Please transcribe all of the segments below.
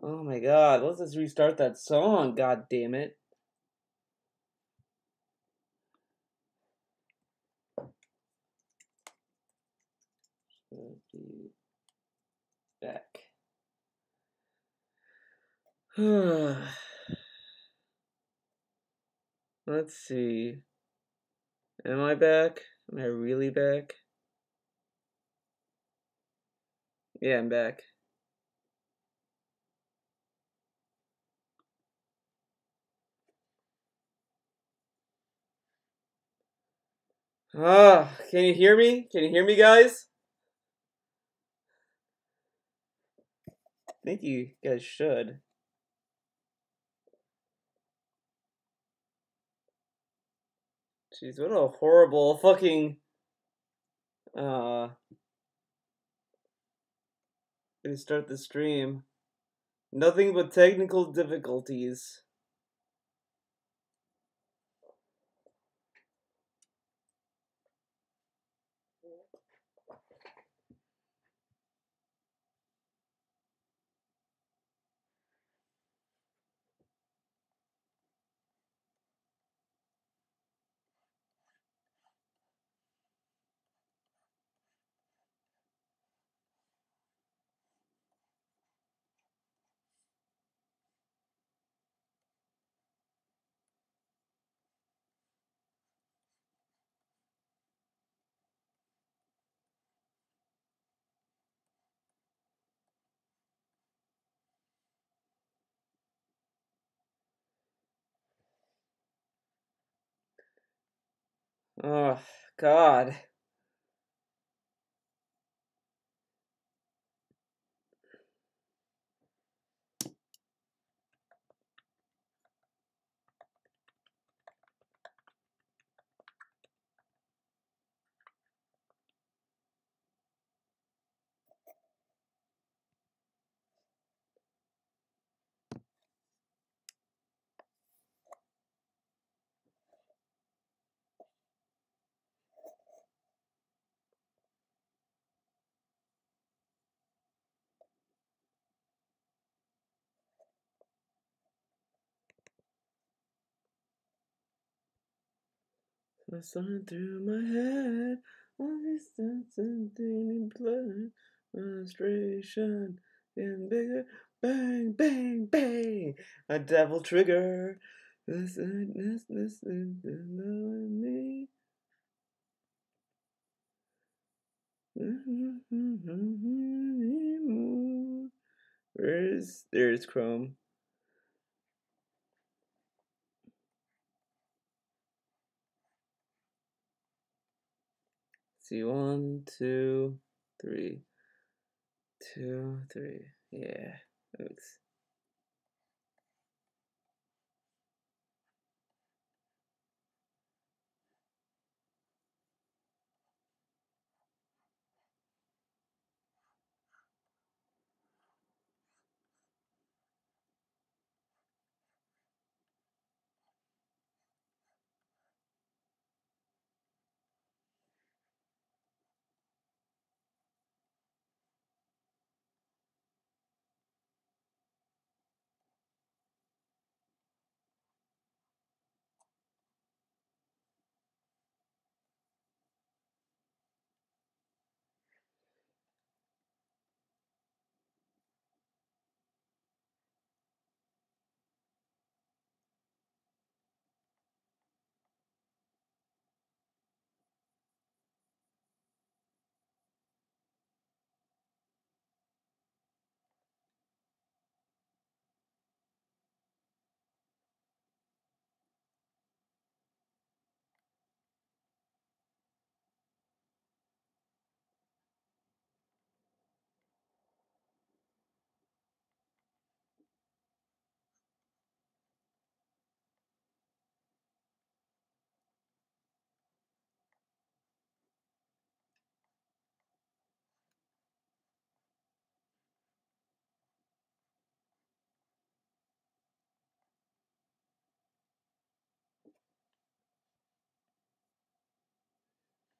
Oh my god, let's just restart that song, god damn it. Be back. Let's see. Am I back? Am I really back? Yeah, I'm back. Can you hear me? Can you hear me, guys? I think you guys should. Jeez, what a horrible fucking gonna start the stream. Nothing but technical difficulties. Oh, God. That's running through my head. All this dancing in blood. Frustration getting bigger. Bang, bang, bang. A devil trigger. This, knowing me. There's Chrome. See, 1, 2, 3. 2, 3. Yeah. Oops.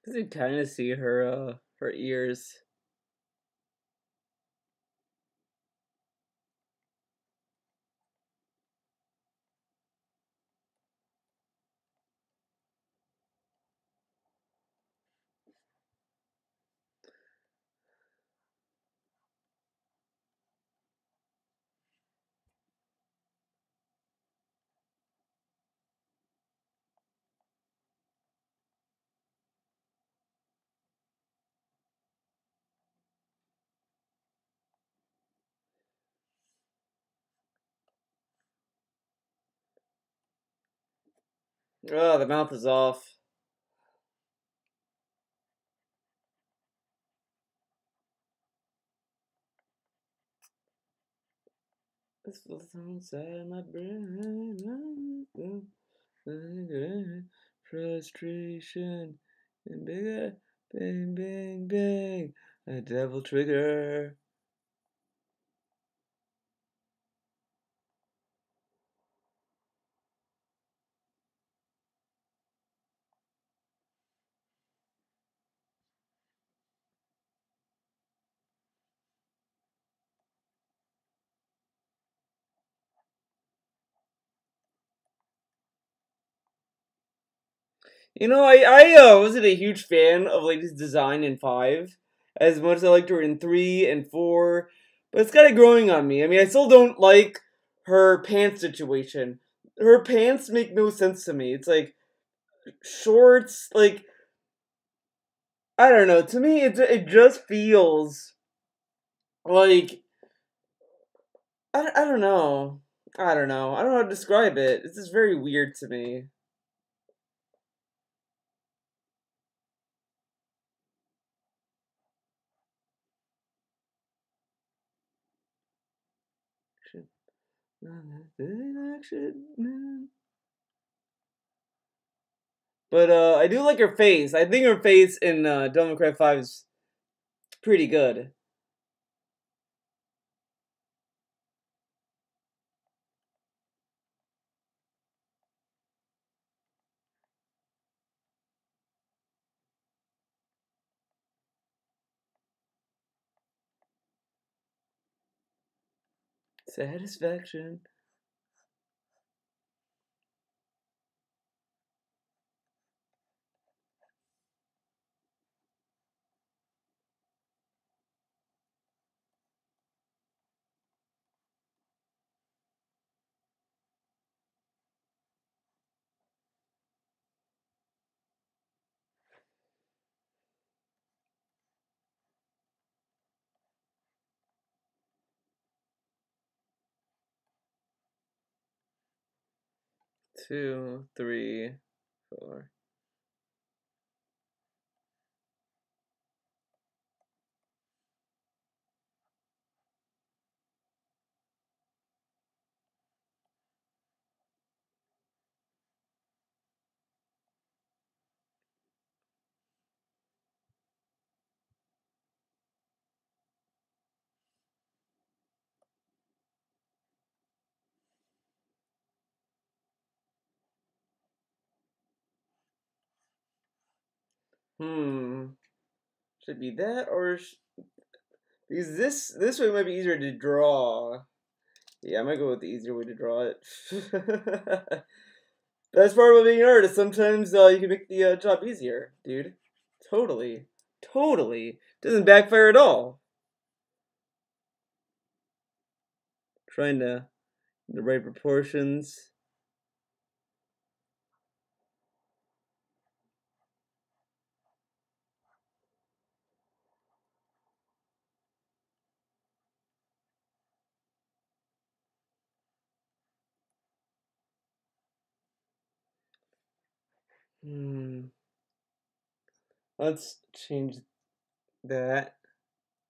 You can kind of see her ears. Oh, the mouth is off. This feels inside my brain. Frustration and bigger, bang, bang, bang. A devil trigger. You know, I wasn't a huge fan of Lady's design in 5, as much as I liked her in 3 and 4, but it's kind of growing on me. I mean, I still don't like her pants situation. Her pants make no sense to me. It's like shorts, like I don't know. To me, it just feels like I don't know. I don't know. I don't know how to describe it. It's just very weird to me. But I do like her face. I think her face in Devil May Cry 5 is pretty good. Satisfaction. Two, three, four. Hmm. Should be that or because this way might be easier to draw. Yeah, I might go with the easier way to draw it. That's part of being an artist. Sometimes you can make the job easier, dude. Totally, totally. Doesn't backfire at all. Trying to the right proportions. Hmm. Let's change that.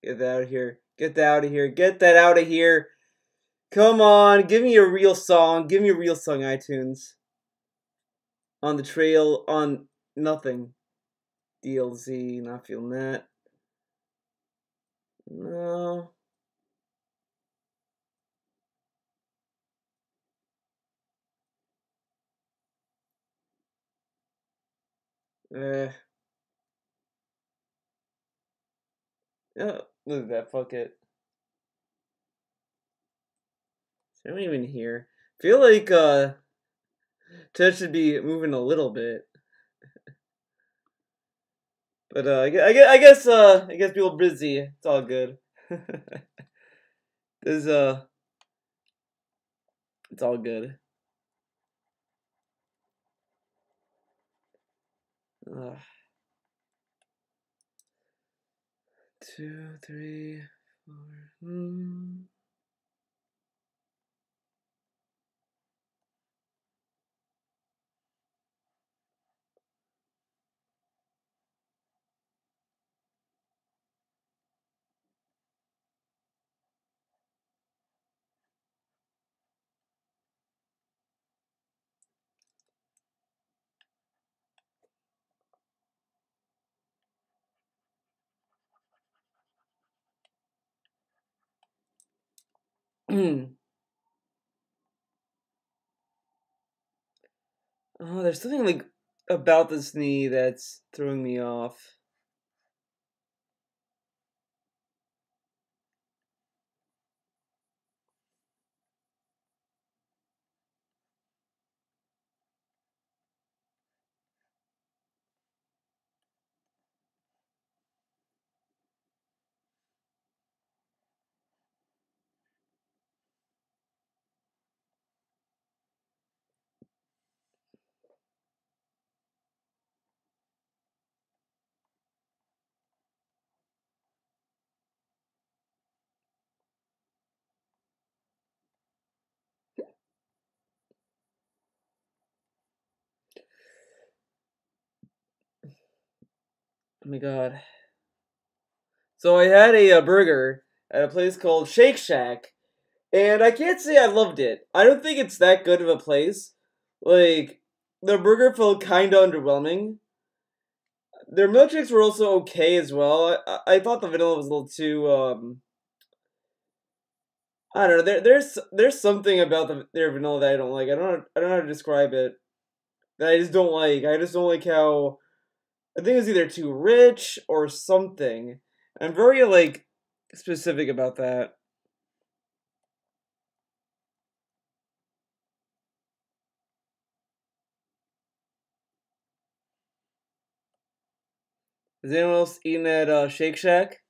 Get that out of here. Get that out of here. Get that out of here. Come on, give me a real song. Give me a real song, iTunes. On the trail, on nothing. DLC, not feeling that. No. Eh. Oh, look at that. Fuck it. I don't even hear. Feel like Ted should be moving a little bit. But I guess people are busy. It's all good. There's it's all good. Uh, two, three, four. Oh, there's something like about this knee that's throwing me off. Oh my god. So I had a burger at a place called Shake Shack, and I can't say I loved it. I don't think it's that good of a place. Like, the burger felt kind of underwhelming. Their milkshakes were also okay as well. I thought the vanilla was a little too I don't know. There's something about their vanilla that I don't like. I don't know how to describe it. That I just don't like. I just don't like how I think it's either too rich or something. I'm very like specific about that. Has anyone else eaten at Shake Shack?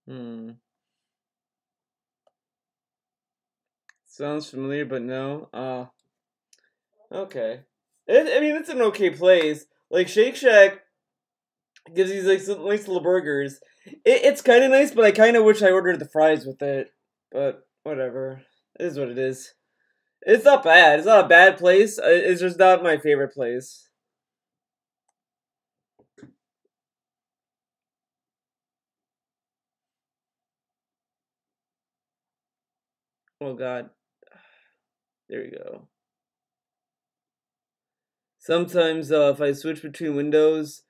Hmm. Sounds familiar, but no. Okay. I mean, it's an okay place. Like Shake Shack gives these like some nice little burgers. It's kind of nice, but I kind of wish I ordered the fries with it. But whatever. It is what it is. It's not bad. It's not a bad place. It's just not my favorite place. Oh God. There you go. Sometimes if I switch between windows,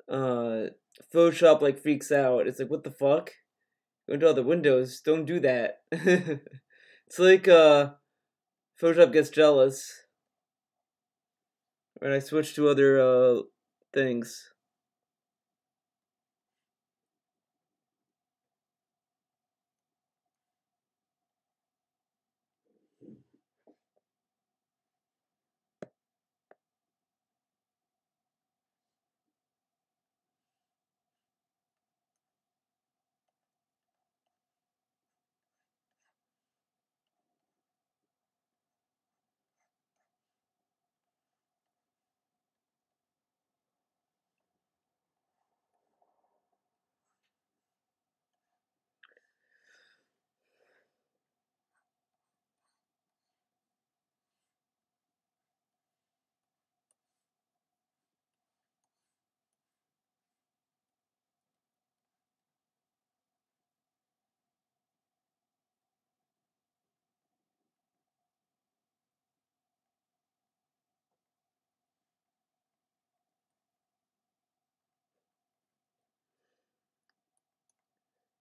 uh, Photoshop like freaks out. It's like, what the fuck? Go into other windows. Don't do that. It's like Photoshop gets jealous when I switch to other things.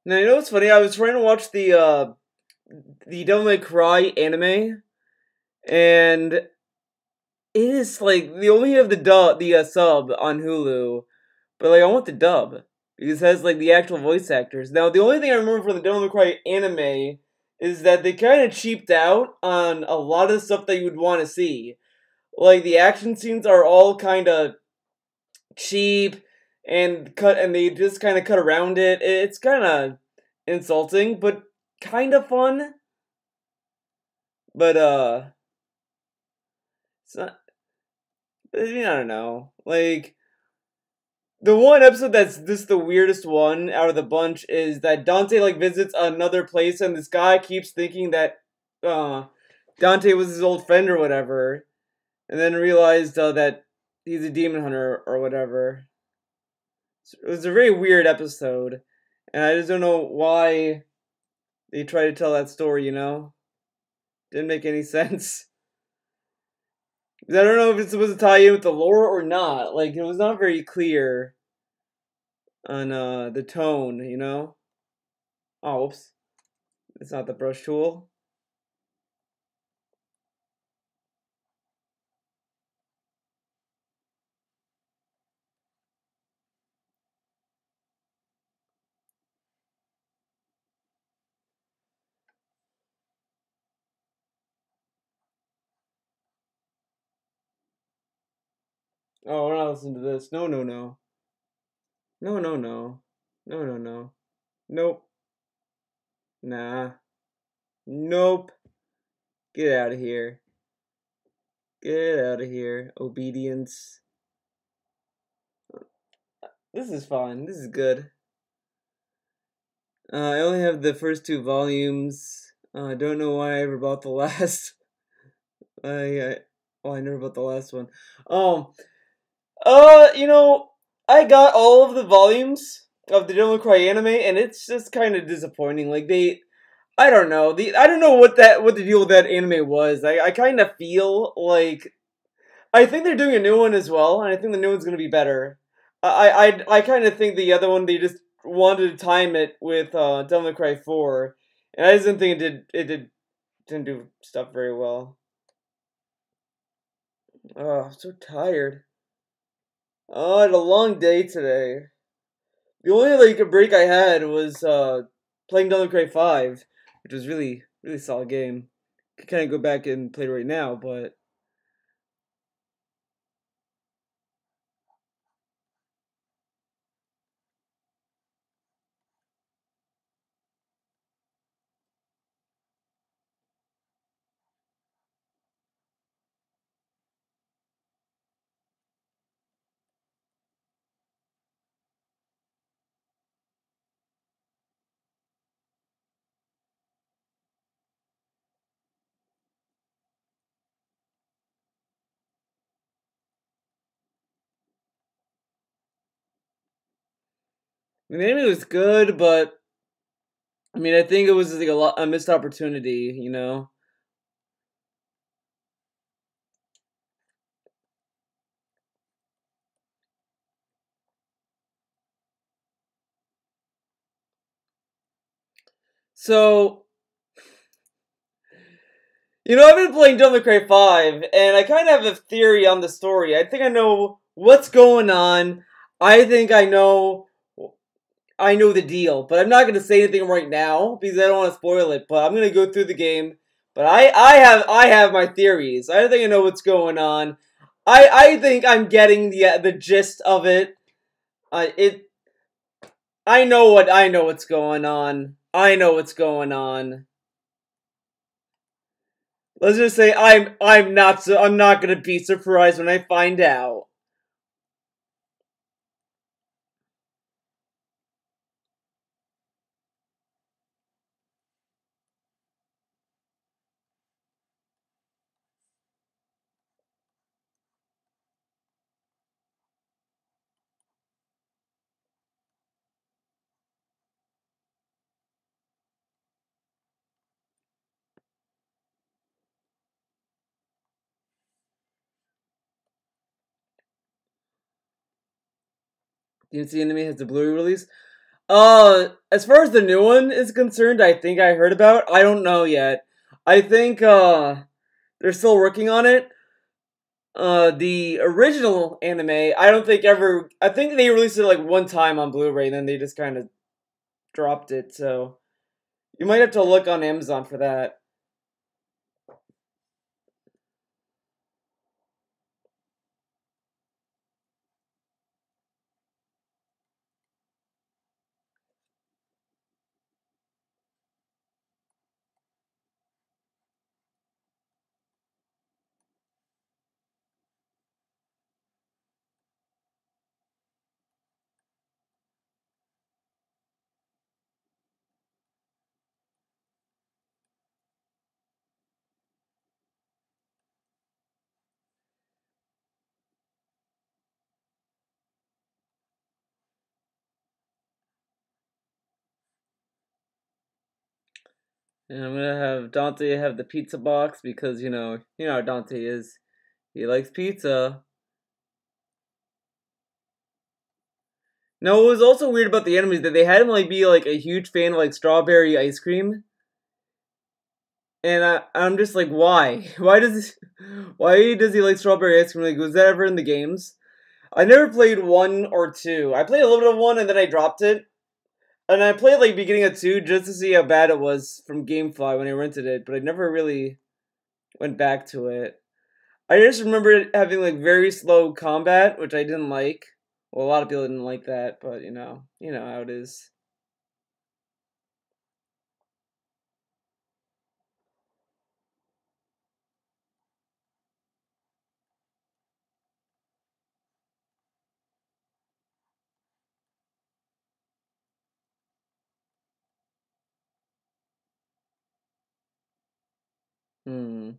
Now, you know what's funny? I was trying to watch the Devil May Cry anime, and it is like they only have the sub on Hulu, but like I want the dub because it has like the actual voice actors. Now, the only thing I remember from the Devil May Cry anime is that they kind of cheaped out on a lot of stuff that you would want to see. Like the action scenes are all kind of cheap and they just kind of cut around it. It's kind of insulting, but kind of fun. But it's not. I mean, I don't know. Like the one episode that's just the weirdest one out of the bunch is that Dante like visits another place and this guy keeps thinking that uh Dante was his old friend or whatever, and then realized that he's a demon hunter or whatever. It was a very weird episode, and I just don't know why they try to tell that story. Didn't make any sense. I don't know if it's supposed to tie in with the lore or not. Like it was not very clear on the tone. Oh, whoops. It's not the brush tool. Oh, we're not listening to this. No, no, no. No, no, no. No, no, no. Nope. Nah. Nope. Get out of here. Get out of here. Obedience. This is fine. This is good. I only have the first two volumes. I don't know why I ever bought the last. I never bought the last one. Um, you know, I got all of the volumes of the Devil May Cry anime, and it's just kind of disappointing. Like I don't know. I don't know what the deal with that anime was. I kind of feel like I think they're doing a new one as well, and I think the new one's gonna be better. I kind of think the other one they just wanted to time it with Devil May Cry 4, and I just didn't think didn't do stuff very well. Oh, I'm so tired. Oh, I had a long day today. The only like a break I had was playing Devil May Cry 5, which was really solid game. Could kind of go back and play it right now, but I mean, the anime was good, but I mean, I think it was like a missed opportunity. So, I've been playing Devil May Cry 5, and I kind of have a theory on the story. I think I know what's going on. I think I know the deal, but I'm not going to say anything right now because I don't want to spoil it. But I'm going to go through the game. But I have my theories. I think I know what's going on. I think I'm getting the gist of it. It I know what's going on. I know what's going on. Let's just say I'm not gonna be surprised when I find out. DMC Anime has the Blu-ray release. As far as the new one is concerned, I think I heard about. I don't know yet. I think they're still working on it. The original anime, I don't think ever. I think they released it like one time on Blu-ray, then they just kind of dropped it. So you might have to look on Amazon for that. And I'm gonna have Dante have the pizza box because you know how Dante is. He likes pizza. No, what was also weird about the anime is that they had him like be like a huge fan of like strawberry ice cream, and I'm just like, why? Why does he like strawberry ice cream? Like, was that ever in the games? I never played 1 or 2. I played a little bit of 1 and then I dropped it. And I played like beginning of 2 just to see how bad it was from GameFly when I rented it, but I never really went back to it. I just remember it having like very slow combat, which I didn't like. Well, a lot of people didn't like that, but you know how it is. Hmm.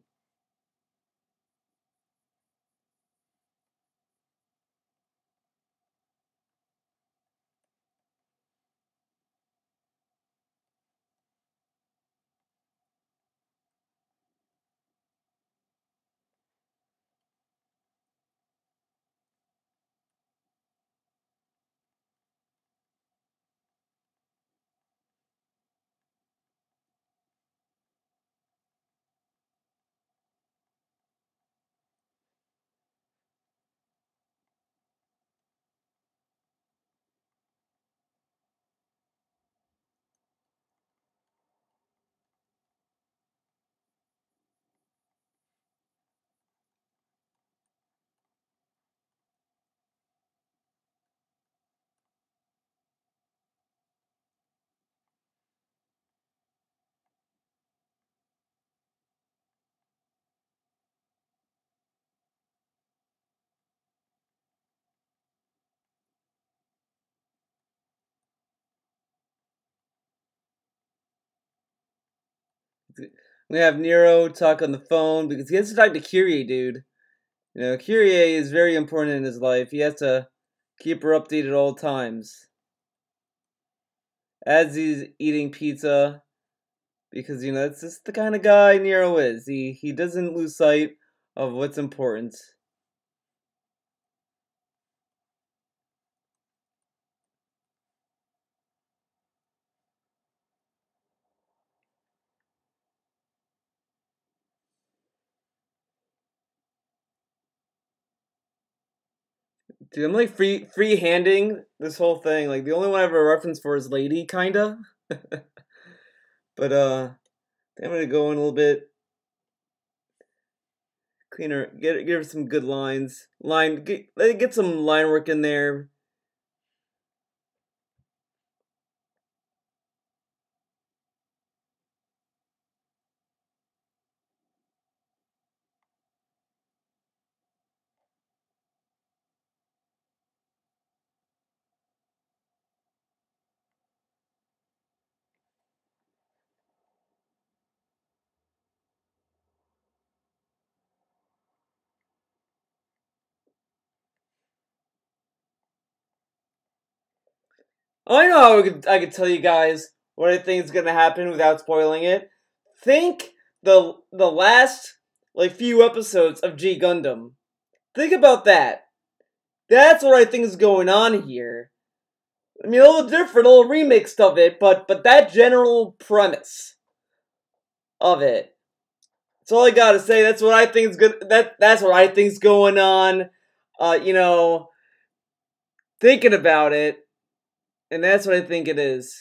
We have Nero talk on the phone because he has to talk to Kyrie, dude. You know, Kyrie is very important in his life. He has to keep her updated at all times. As he's eating pizza, because that's just the kind of guy Nero is. He doesn't lose sight of what's important. Dude, I'm like free handing this whole thing. Like the only one I have a reference for is Lady, kinda. But I'm gonna go in a little bit cleaner. Get her some good lines. Get some line work in there. Oh, I know how I could tell you guys what I think is gonna happen without spoiling it. Think the last like few episodes of G Gundam. Think about that. That's what I think is going on here. I mean, a little different, a little remixed of it, but that general premise of it. That's all I gotta say. That's what I think is good. That's what I think's going on. You know, thinking about it, and that's what I think it is.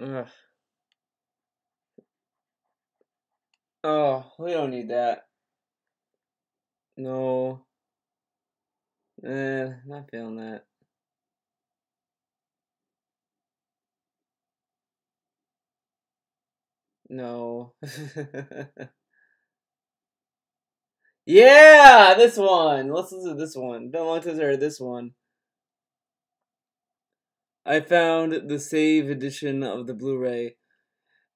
Ugh. Oh, we don't need that. No. Not feeling that. No. Yeah, this one. Let's listen to this one. Been a long time since I heard this one. I found the save edition of the Blu-ray.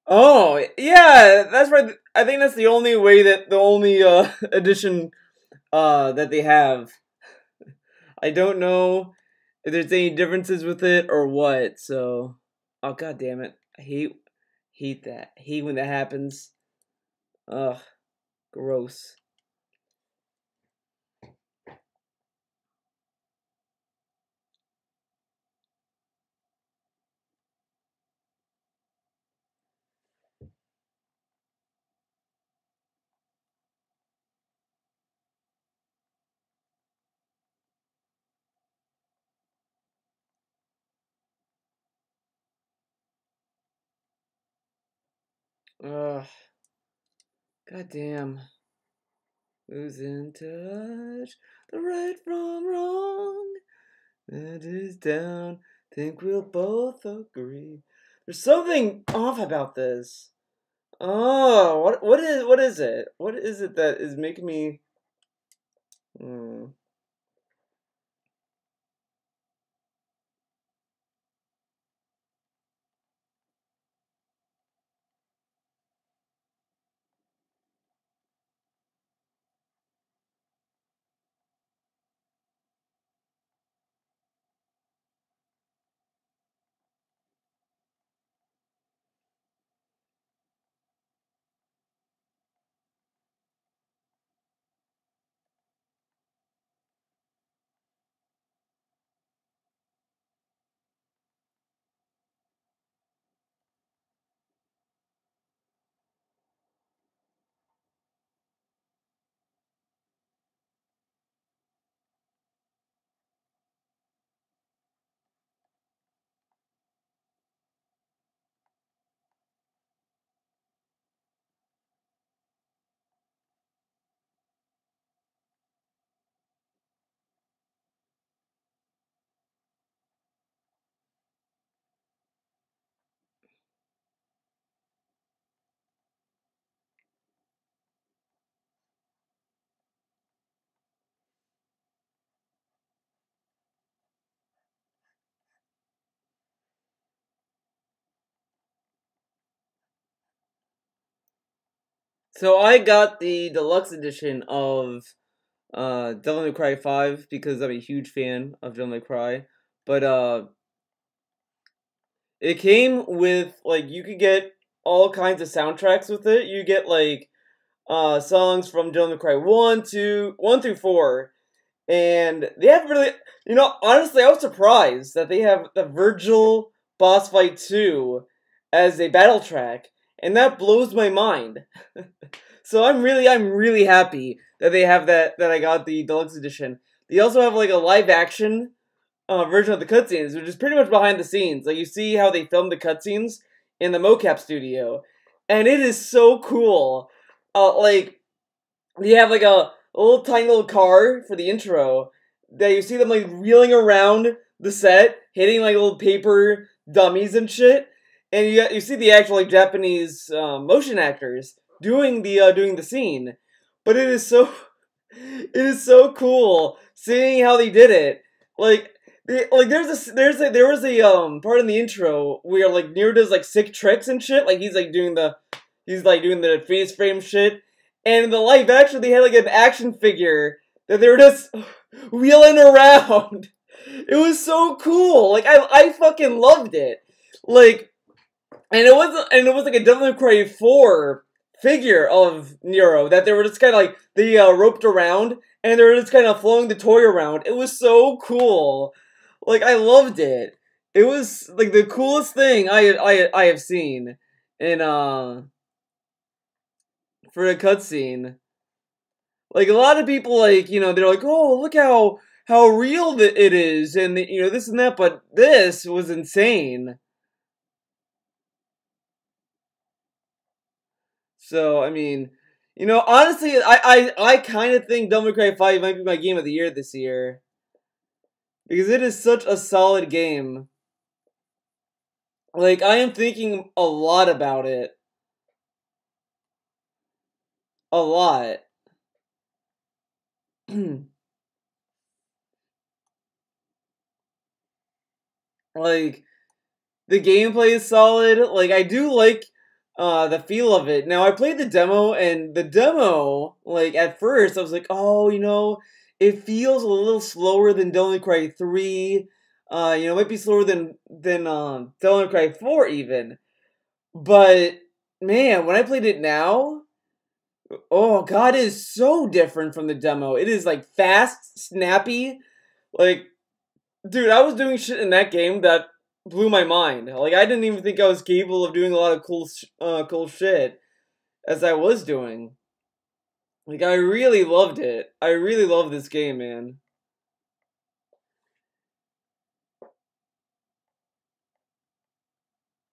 Oh, yeah, that's right. I think that's the only way that the only edition that they have. I don't know if there's any differences with it or what. So, oh god damn it. I hate that. I hate when that happens. Ugh, gross. Ugh, god damn. Losing touch, the right from wrong. That is down. Think we'll both agree. There's something off about this. Oh, what is it? What is it that is making me? Hmm. So I got the deluxe edition of Devil May Cry 5 because I'm a huge fan of Devil May Cry. But it came with like you could get all kinds of soundtracks with it. You get like songs from Devil May Cry 1 through 4. And they have really, honestly, I was surprised that they have the Virgil Boss Fight 2 as a battle track, and that blows my mind. So I'm really happy that they have that I got the deluxe edition. They also have like a live action version of the cutscenes, which is pretty much behind the scenes. Like you see how they filmed the cutscenes in the mocap studio, and it is so cool. Like they have like a little tiny little car for the intro that you see them like wheeling around the set, hitting like little paper dummies and shit, and you see the actual like Japanese motion actors doing the scene, but it is so it is so cool seeing how they did it. Like, there was a part in the intro where like Nero does like sick tricks and shit. Like he's like doing the freeze frame shit. And in the live action, they had like an action figure that they were just wheeling around. It was so cool. Like I fucking loved it. Like, and it was like a Devil May Cry 4 figure of Nero that they were just kind of like they roped around and they were just kind of flowing the toy around. It was so cool. Like I loved it. It was like the coolest thing I have seen in for a cutscene. Like a lot of people like, they're like, "Oh, look how real it is," and this and that, but this was insane. So, I mean, honestly, I kind of think Devil May Cry 5 might be my game of the year this year. Because it is such a solid game. Like, I am thinking a lot about it. A lot. Like, the gameplay is solid. Like, I do like the feel of it. Now, I played the demo, and the demo, like, at first, I was like, oh, it feels a little slower than Devil May Cry 3. It might be slower than Devil May Cry 4, even. But, man, when I played it now, oh, God, it is so different from the demo. It is, like, fast, snappy. Like, dude, I was doing shit in that game that blew my mind. Like, I didn't even think I was capable of doing a lot of cool shit as I was doing. Like, I really loved it. I really love this game, man.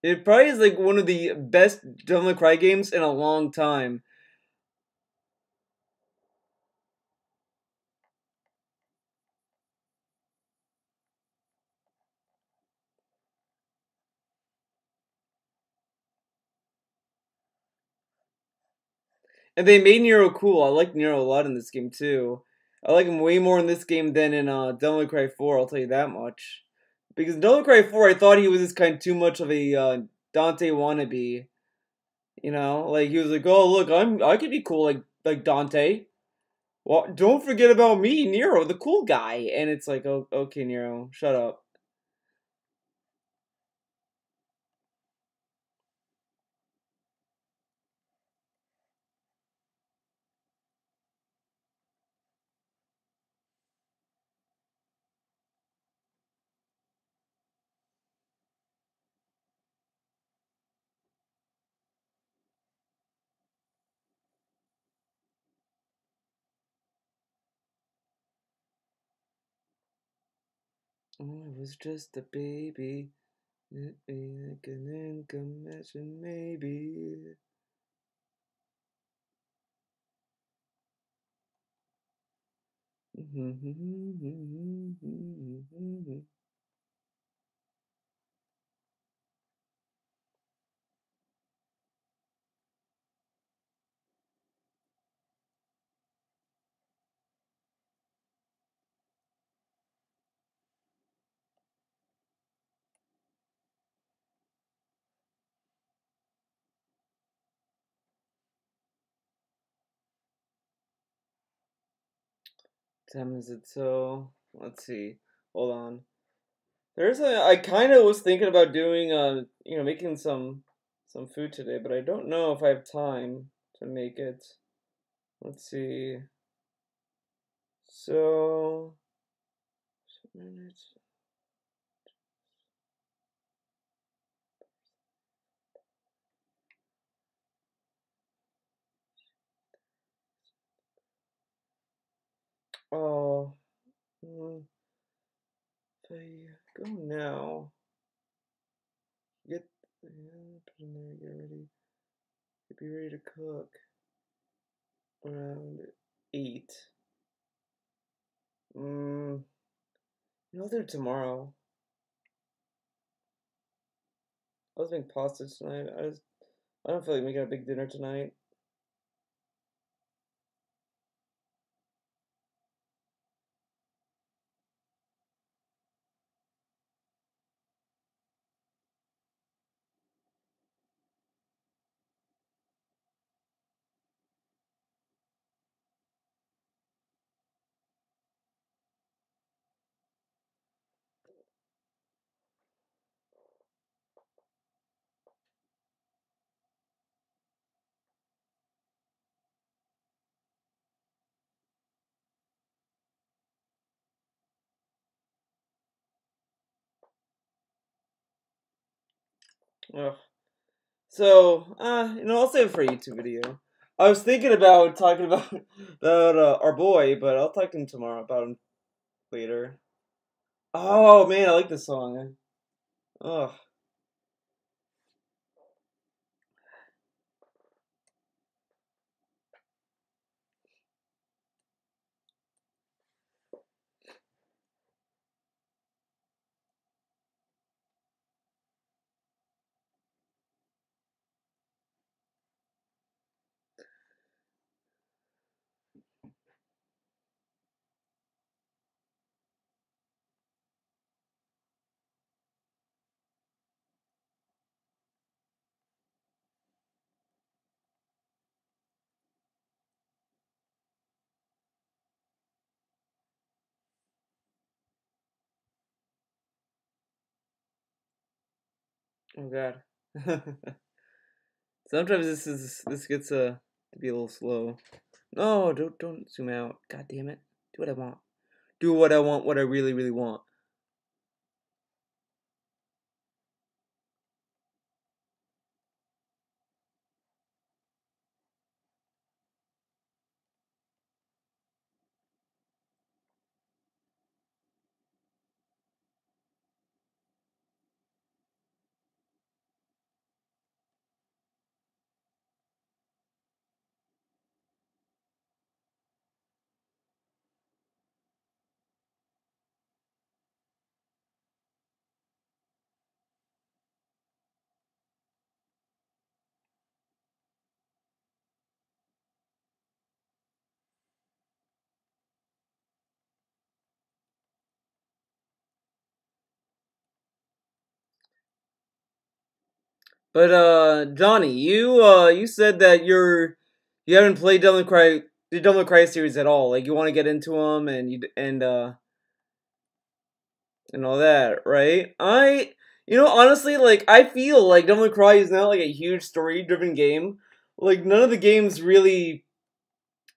It probably is, like, one of the best Devil May Cry games in a long time. And they made Nero cool. I like Nero a lot in this game, too. I like him way more in this game than in Devil May Cry 4, I'll tell you that much. Because in Devil May Cry 4, I thought he was just kind of too much of a Dante wannabe. Like he was like, "Oh, look, I could be cool like Dante. Well, don't forget about me, Nero, the cool guy." And it's like, "Oh, okay, Nero, shut up." Oh, I was just a baby. Like an incommension, maybe. Time is it so? Let's see. Hold on. I kind of was thinking about doing making some food today, but I don't know if I have time to make it. Let's see. So, oh, if I go now, get, put in there, get ready, be ready to cook around 8. I'll do it tomorrow. I was making pasta tonight. I don't feel like making a big dinner tonight. Ugh. So, I'll save it for a YouTube video. I was thinking about talking about our boy, but I'll talk to him tomorrow about him later. Oh man, I like this song. Oh, oh god. Sometimes this gets to be a little slow. No, don't zoom out. God damn it. Do what I want. Do what I want. What I really really want. But Johnny, you said that you haven't played the Devil May Cry series at all. Like you want to get into them and all that, right? Honestly, like I feel like Devil May Cry is not like a huge story-driven game. Like none of the games really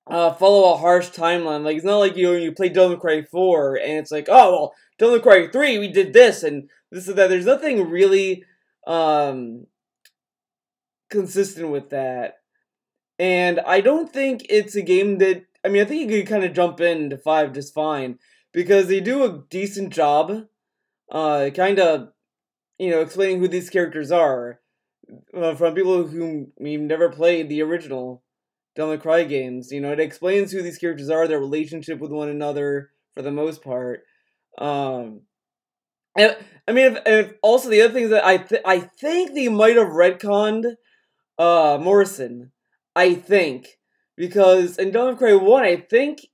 follow a harsh timeline. Like it's not like you play Devil May Cry 4 and it's like, oh well, Devil May Cry 3 we did this and this and that. There's nothing really um consistent with that. And I don't think it's a game that I think you could kind of jump into 5 just fine because they do a decent job kind of explaining who these characters are from people who never played the original Devil May Cry games. It explains who these characters are, their relationship with one another for the most part. Um, and if also the other things that I think they might have retconned Morrison. I think because in Devil May Cry 1, I think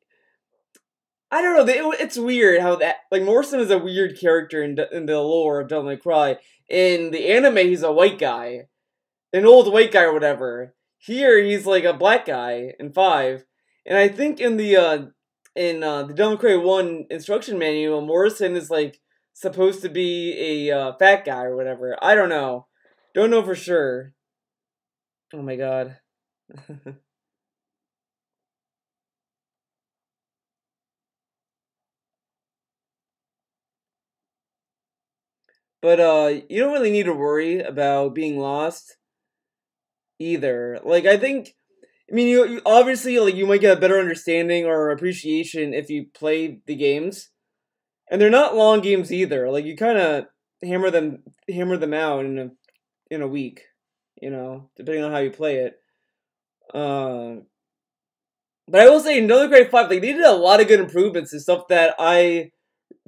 I don't know. It's weird how that Morrison is a weird character in the lore of Devil May Cry. In the anime, he's a white guy, an old white guy or whatever. Here, he's like a black guy in 5, and I think in the Devil May Cry 1 instruction manual, Morrison is like supposed to be a fat guy or whatever. I don't know for sure. Oh my god. But you don't really need to worry about being lost either. Like I think, I mean, you obviously like you might get a better understanding or appreciation if you play the games, and they're not long games either. Like you kind of hammer them out in a week, depending on how you play it. Uh, but I will say, another great five, like they did a lot of good improvements and stuff that I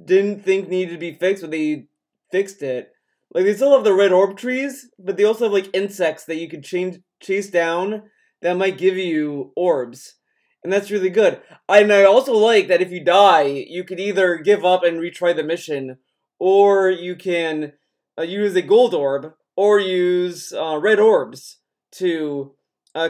didn't think needed to be fixed, but they fixed it. Like they still have the red orb trees, but they also have like insects that you could chase down that might give you orbs, and that's really good. And I also like that if you die, you could either give up and retry the mission, or you can use a gold orb or use red orbs to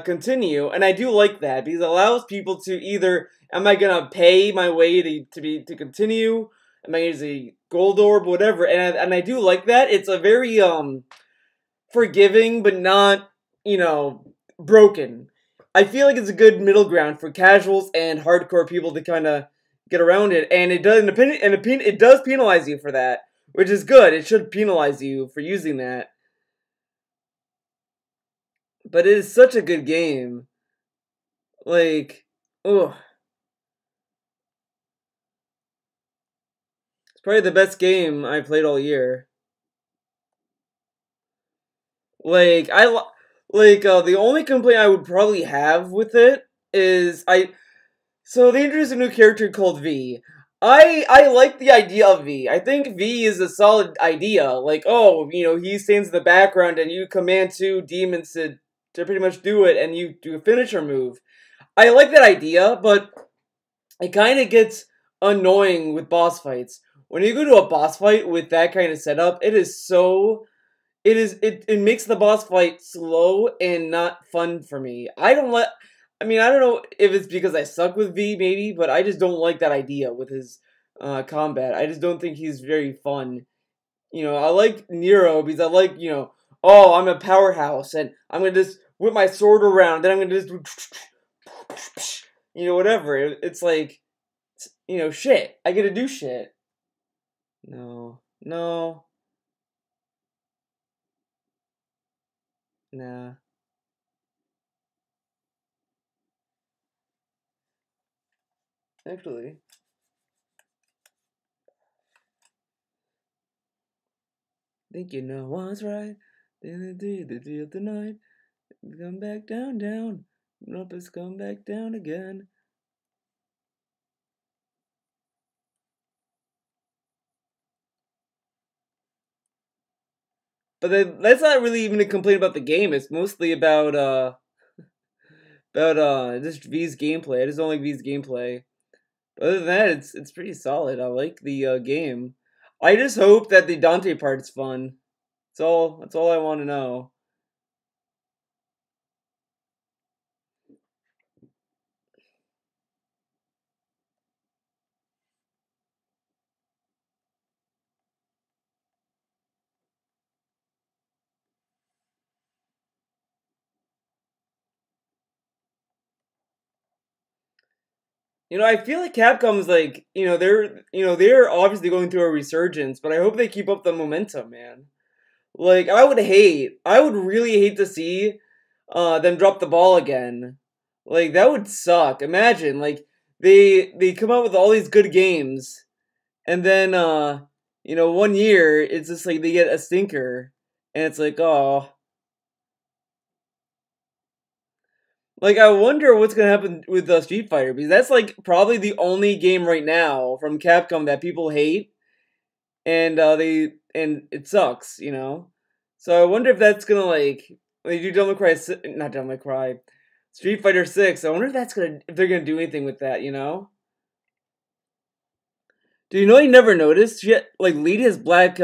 continue. And I do like that because it allows people to either am I gonna pay my way to continue, am I using gold orb, whatever, and I do like that. It's a very forgiving, but not broken. I feel like it's a good middle ground for casuals and hardcore people to kind of get around it, and it does penalize you for that, which is good. It should penalize you for using that, but it is such a good game. Like, oh, it's probably the best game I played all year. Like the only complaint I would probably have with it is so they introduced a new character called V. I like the idea of V. I think V is a solid idea. Like, oh, he stands in the background and you command two demons to pretty much do it and you do a finisher move. I like that idea, but it kind of gets annoying with boss fights. When you go to a boss fight with that kind of setup, it makes the boss fight slow and not fun for me. I don't know if it's because I suck with V maybe, but I just don't like that idea with his combat. I just don't think he's very fun. I like Nero because I like, oh, I'm a powerhouse and I'm gonna just whip my sword around, then I'm gonna just do whatever. It's like shit. I get to do shit. No. No. Nah. Actually. Think you know what's right. The day of the night. Come back down, down. Nope, it's come back down again. But that's not really even a complaint about the game. It's mostly about just V's gameplay. I just don't like V's gameplay. But other than that, it's pretty solid. I like the game. I just hope that the Dante part's fun. That's all I want to know. I feel like Capcom's like, they're obviously going through a resurgence, but I hope they keep up the momentum, man. Like, I would really hate to see them drop the ball again. Like, that would suck. Imagine, like, they come out with all these good games, and then, one year, it's just like they get a stinker, and it's like, oh. Like, I wonder what's gonna happen with Street Fighter, because that's, like, probably the only game right now from Capcom that people hate, and it sucks. So I wonder if that's gonna like when they do Devil May Cry, not Devil May Cry, Street Fighter 6. I wonder if they're gonna do anything with that. Do you know I never noticed? Like Lady has black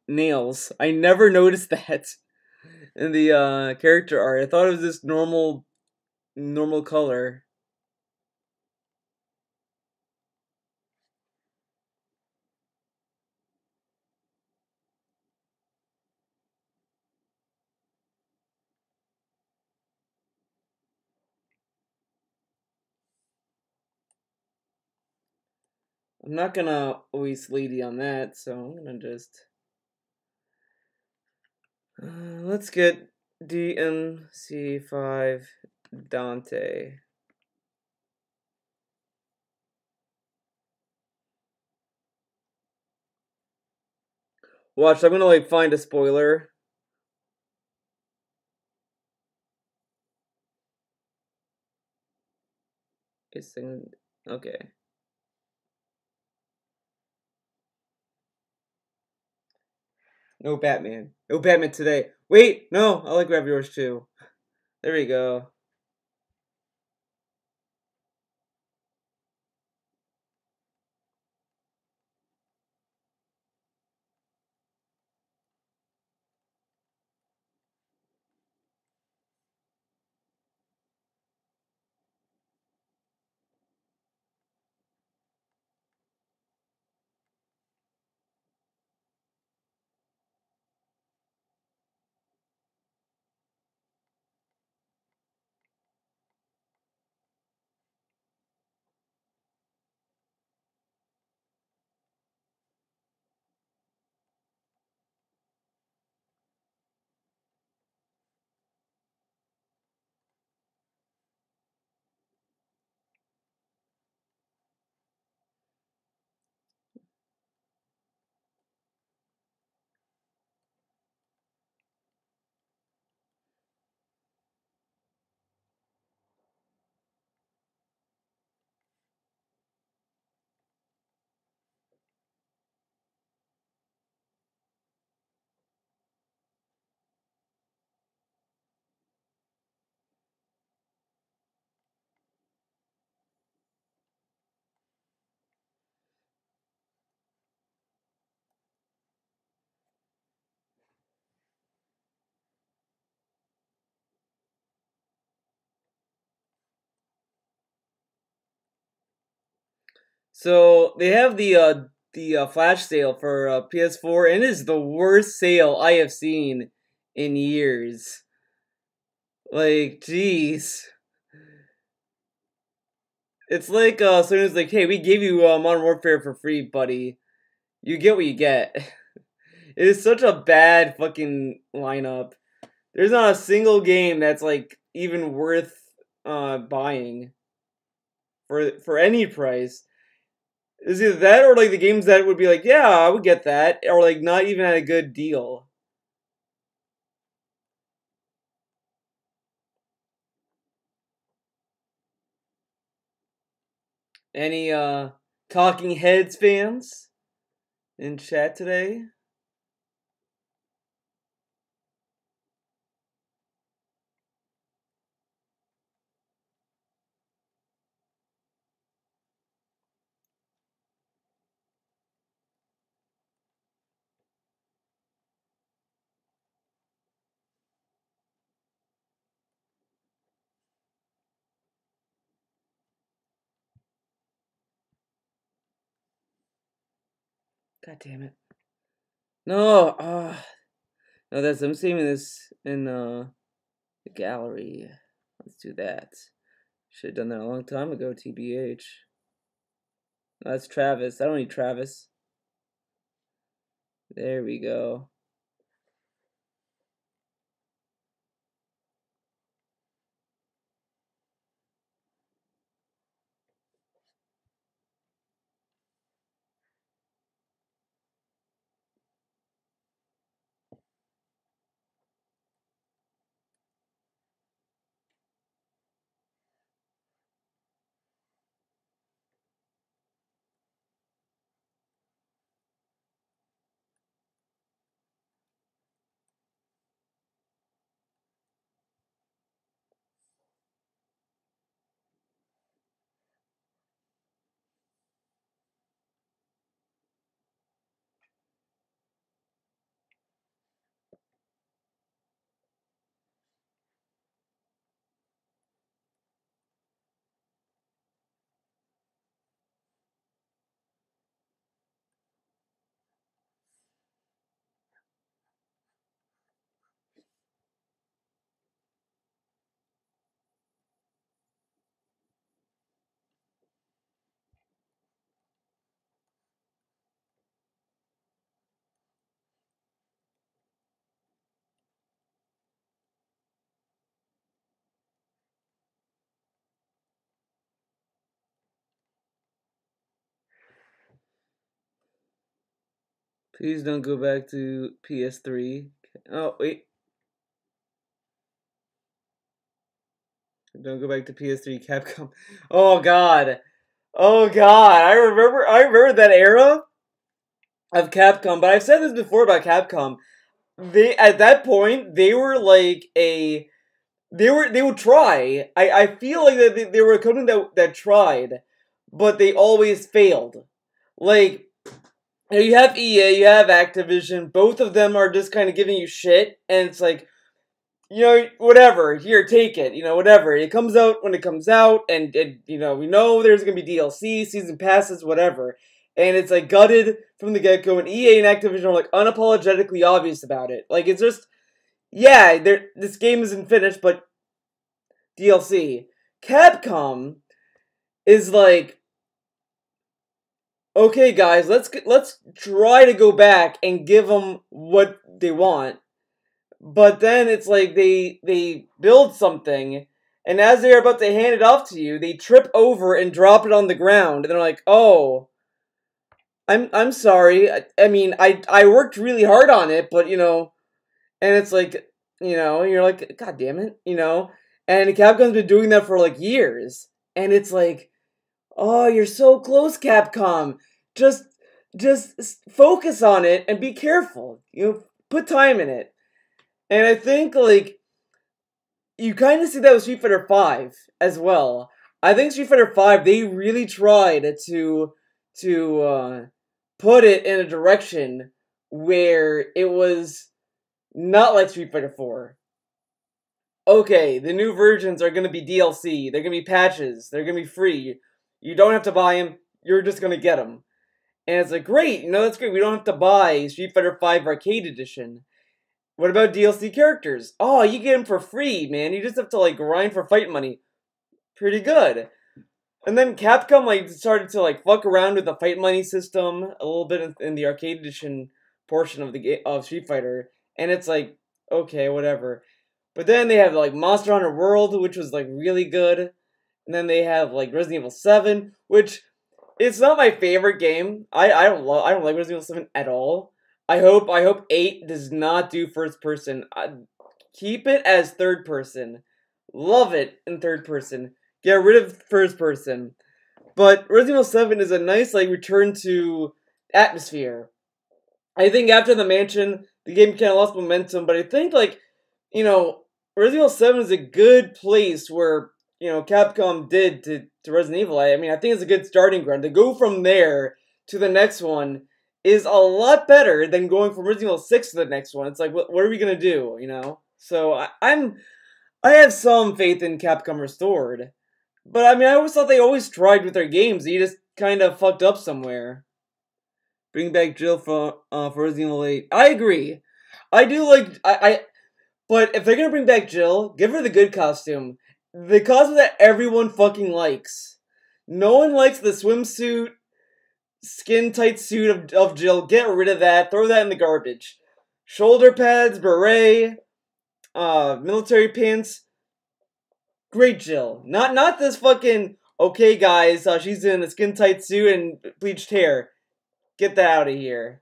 nails. I never noticed that in the character art. I thought it was just normal color. I'm not gonna waste Lady on that, so I'm gonna just Let's get DMC5 Dante. Watch, I'm gonna like find a spoiler. Okay. No Batman. No Batman today. Wait, no, I like grab yours too. There we go. So they have the flash sale for PS4, and it is the worst sale I have seen in years. Like, jeez. It's like someone's like, "Hey, we gave you Modern Warfare for free, buddy. You get what you get." It is such a bad fucking lineup. There's not a single game that's like even worth buying for any price. Is either that or like the games that would be like, yeah, I would get that, or like not even at a good deal. Any Talking Heads fans in chat today? God damn it. No, no, that's I'm saving this in the gallery. Let's do that. Should have done that a long time ago, TBH. No, that's Travis. I don't need Travis. There we go. Please don't go back to PS3. Oh, wait. Don't go back to PS3, Capcom. Oh god. Oh god. I remember that era of Capcom, but I've said this before about Capcom. They at that point they were like a they would try. I feel like that they were a company that tried, but they always failed. Like you have EA, you have Activision, both of them are just kind of giving you shit, and it's like, whatever, here, take it, whatever. It comes out when it comes out, and we know there's gonna be DLC, season passes, whatever. And it's like gutted from the get-go, and EA and Activision are like unapologetically obvious about it. Like, it's just, yeah, this game isn't finished, but DLC. Capcom is like, okay, guys, let's try to go back and give them what they want. But then it's like they build something, and as they're about to hand it off to you, they trip over and drop it on the ground, and they're like, "Oh, I'm sorry. I mean, I worked really hard on it, but and it's like, you're like, God damn it, and Capcom's been doing that for like years, and it's like, oh, you're so close, Capcom. Just focus on it and be careful. Put time in it. And I think like you kind of see that with Street Fighter V as well. I think Street Fighter V they really tried to put it in a direction where it was not like Street Fighter 4. Okay, the new versions are going to be DLC. They're going to be patches. They're going to be free. You don't have to buy them. You're just going to get them. And it's like, great, that's great. We don't have to buy Street Fighter V Arcade Edition. What about DLC characters? Oh, you get them for free, man. You just have to, like, grind for fight money. Pretty good. And then Capcom, like, started to, like, fuck around with the fight money system a little bit in the Arcade Edition portion of of Street Fighter. And it's like, okay, whatever. But then they have, like, Monster Hunter World, which was, like, really good. And then they have, like, Resident Evil 7, which it's not my favorite game. I don't like Resident Evil 7 at all. I hope 8 does not do first person. Keep it as third person. Love it in third person. Get rid of first person. But Resident Evil 7 is a nice like return to atmosphere. I think after the mansion, the game kind of lost momentum, but I think like, Resident Evil 7 is a good place where, Capcom did to Resident Evil. I mean, I think it's a good starting ground. To go from there to the next one is a lot better than going from Resident Evil 6 to the next one. It's like, what are we gonna do, So I have some faith in Capcom Restored. But I mean, I always thought they always tried with their games. You just kind of fucked up somewhere. Bring back Jill for Resident Evil 8. I agree. I do like, but if they're gonna bring back Jill, give her the good costume. The costume that everyone fucking likes. No one likes the swimsuit, skin-tight suit of Jill. Get rid of that. Throw that in the garbage. Shoulder pads, beret, military pants. Great Jill. Not this fucking, okay guys, she's in a skin-tight suit and bleached hair. Get that out of here.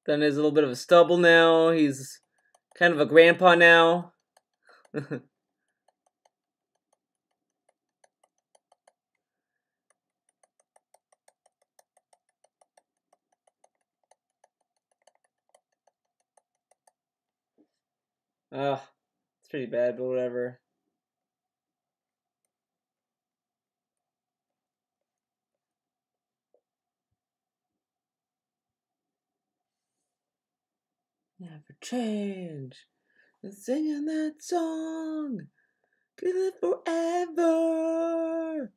Then there's a little bit of a stubble now. He's kind of a grandpa now. It's pretty bad, but whatever. Never change. And singing that song. Could live forever.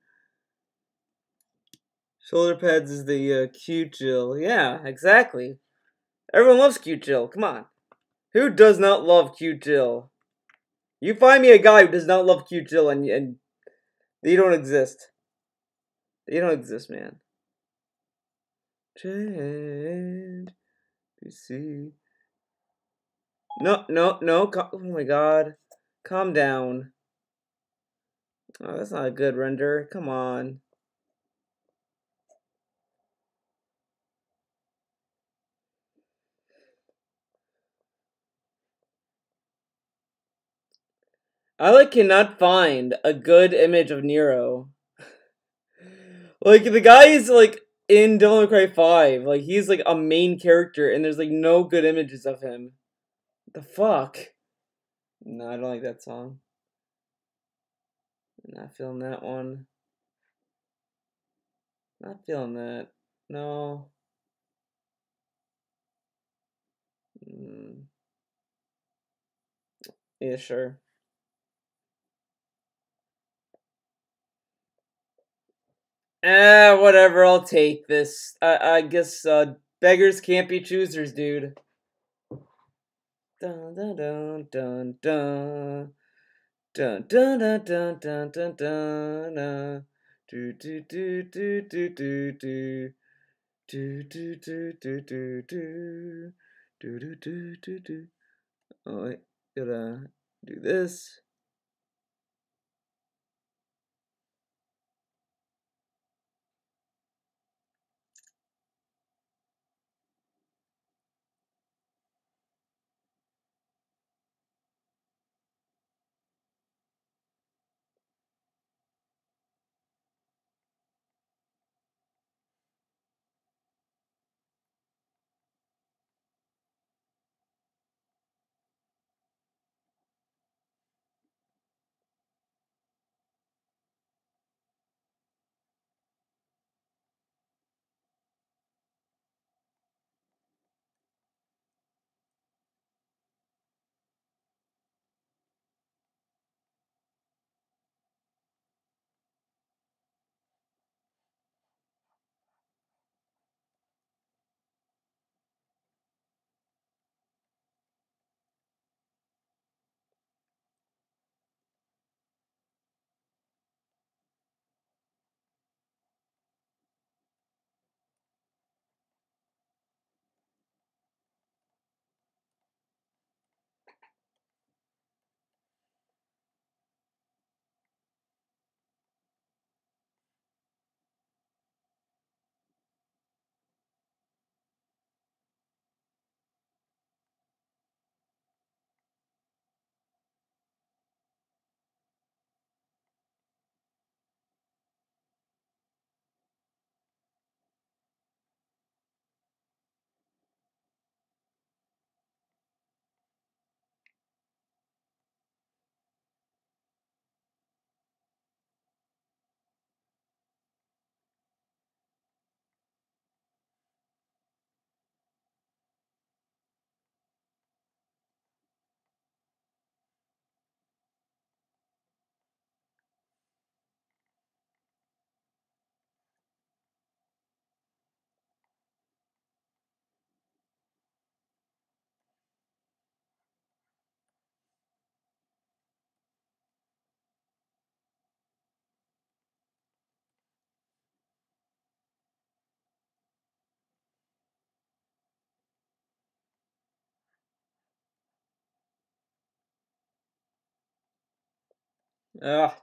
Shoulder pads is the cute Jill. Yeah, exactly. Everyone loves cute Jill. Come on. Who does not love cute Jill? You find me a guy who does not love cute Jill and you don't exist. You don't exist, man. Change. You see. No. Oh my god. Calm down. Oh, that's not a good render. Come on. I cannot find a good image of Nero. Like the guy is in Devil May Cry 5. Like he's like a main character and there's like no good images of him. What the fuck? No, I don't like that song. Not feeling that one. Not feeling that. No. Yeah, sure. Whatever, I'll take this. I guess beggars can't be choosers, dude. Dun dun dun dun dun. Dun dun dun dun dun dun dun. Do do do do do do do. Do do do do do do. Do do do do do. Oh, I gotta do this.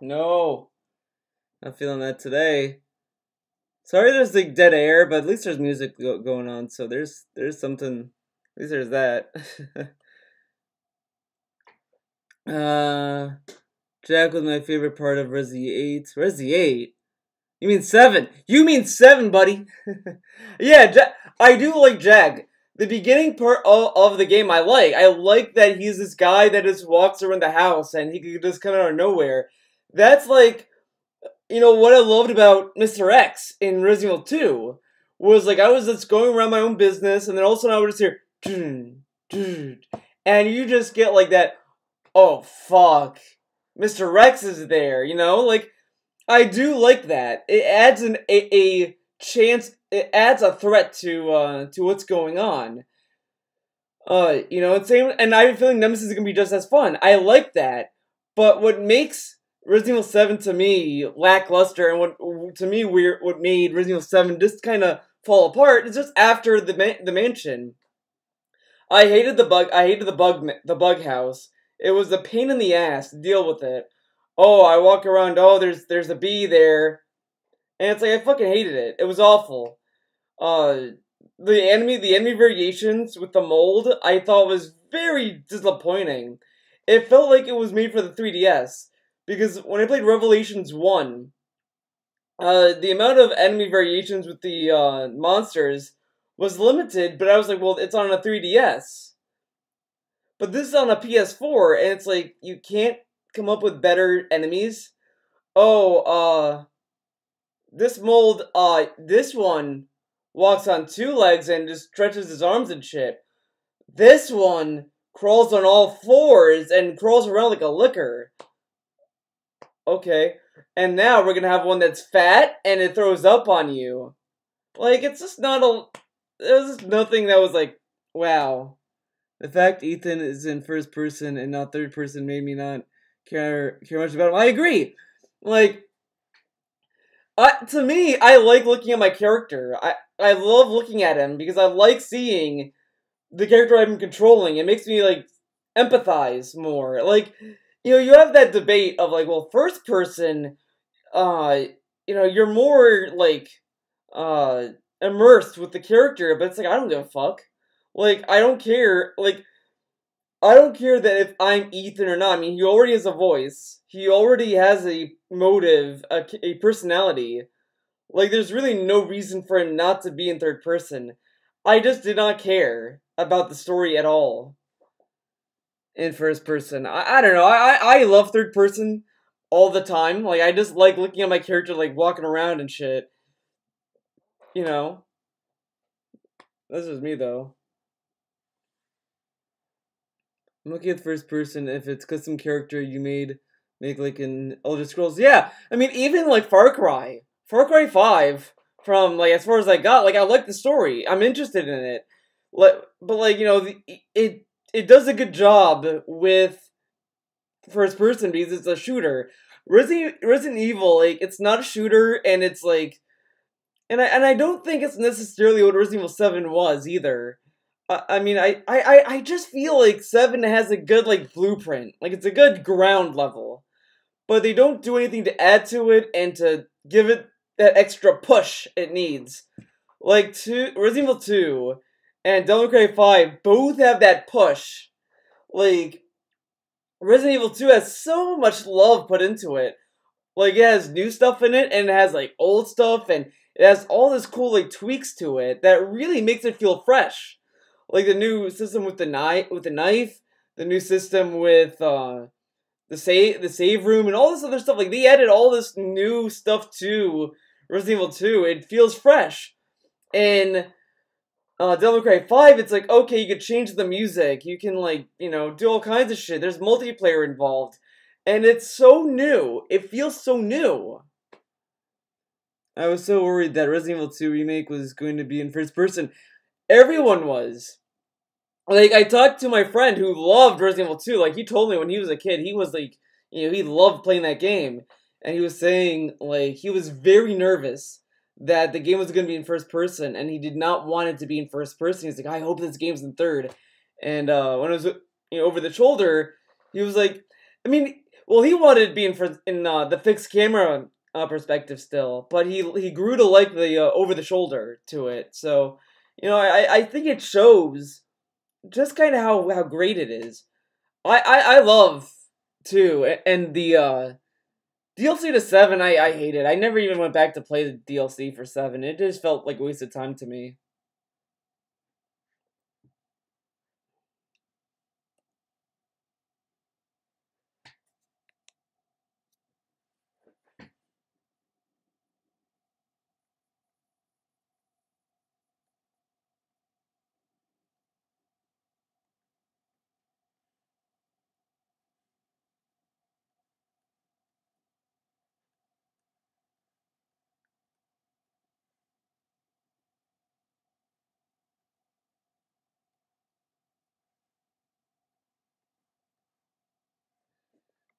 No. Not feeling that today. Sorry there's like dead air, but at least there's music going on, so there's something. At least there's that. Jack was my favorite part of Resi 8. Resi 8? You mean 7? You mean 7, buddy? Yeah, I do like Jack. the beginning part of the game I like. I like that he's this guy that just walks around the house and he could just come out of nowhere. That's like, what I loved about Mr. X in Resident Evil 2 was like I was just going around my own business and then all of a sudden I would just hear dun, dun, and you just get like that, oh fuck, Mr. Rex is there, like I do like that. It adds a chance, it adds a threat to what's going on. And I have a feeling Nemesis is gonna be just as fun. I like that. But what makes Resident Evil 7 to me lackluster, and what made Resident Evil 7 just kind of fall apart is just after the mansion. I hated the bug house. It was a pain in the ass to deal with it. Oh, I walk around. Oh, there's a bee there, and it's like I fucking hated it. It was awful. Uh, the enemy variations with the mold I thought was very disappointing. It felt like it was made for the 3DS because when I played Revelations 1, the amount of enemy variations with the monsters was limited, but I was like, well, it's on a 3DS. But this is on a PS4, and it's like, you can't come up with better enemies. Oh, this mold, this one walks on two legs and just stretches his arms and shit. This one crawls on all fours and crawls around like a licker. Okay. And now we're gonna have one that's fat and it throws up on you. Like, it's just not a... There's just nothing that was like, wow. The fact Ethan is in first person and not third person made me not care much about him. I agree. Like, to me, I like looking at my character. I love looking at him because I like seeing the character I'm controlling. It makes me, like, empathize more. Like, you have that debate of, like, well, first person, you're more, like, immersed with the character, but it's like, I don't give a fuck. Like, I don't care. Like, I don't care that if I'm Ethan or not. I mean, he already has a voice. He already has a motive, a personality. Like, there's really no reason for him not to be in third person. I just did not care about the story at all in first person. I don't know. I love third person all the time. Like, I just like looking at my character, like, walking around and shit. You know? This is me, though. I'm looking at first person if it's custom character you make like in Elder Scrolls. Yeah, I mean even like Far Cry 5 from like as far as I got, like I like the story. I'm interested in it. But like it does a good job with first person because it's a shooter. Resident Evil, like it's not a shooter and it's like and I don't think it's necessarily what Resident Evil 7 was either. I mean, I just feel like 7 has a good, like, blueprint. Like, it's a good ground level. But they don't do anything to add to it and to give it that extra push it needs. Like, Resident Evil 2 and Devil May Cry 5 both have that push. Like, Resident Evil 2 has so much love put into it. Like, it has new stuff in it, and it has, like, old stuff, and it has all this cool, like, tweaks to it that really makes it feel fresh. Like the new system with the knife, the new system with the save room, and all this other stuff. Like they added all this new stuff to Resident Evil 2. It feels fresh. In Devil May Cry 5, it's like okay, you could change the music, you can like do all kinds of shit. There's multiplayer involved, and it's so new. It feels so new. I was so worried that Resident Evil 2 remake was going to be in first person. Everyone was. Like, I talked to my friend who loved Resident Evil 2. Like, he told me when he was a kid, he was like, he loved playing that game. And he was saying, like, he was very nervous that the game was going to be in first person. And he did not want it to be in first person. He's like, I hope this game's in third. And when it was, over the shoulder, he was like, I mean, well, he wanted it to be in the fixed camera perspective still. But he grew to like the over the shoulder to it. So, I think it shows just kind of how great it is. I love 2 and the DLC to 7. I hate it. I never even went back to play the DLC for 7. It just felt like a waste of time to me.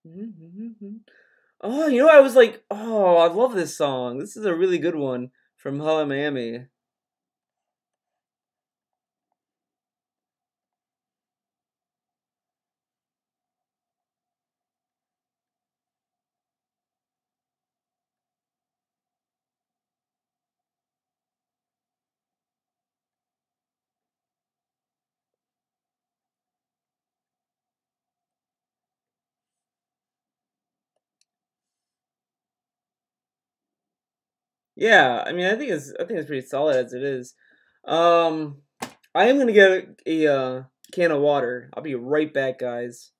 Oh, you know, I was like, oh, I love this song. This is a really good one from Hello Miami. Yeah, I mean, I think it's pretty solid as it is. Um, I am gonna get a can of water. I'll be right back, guys.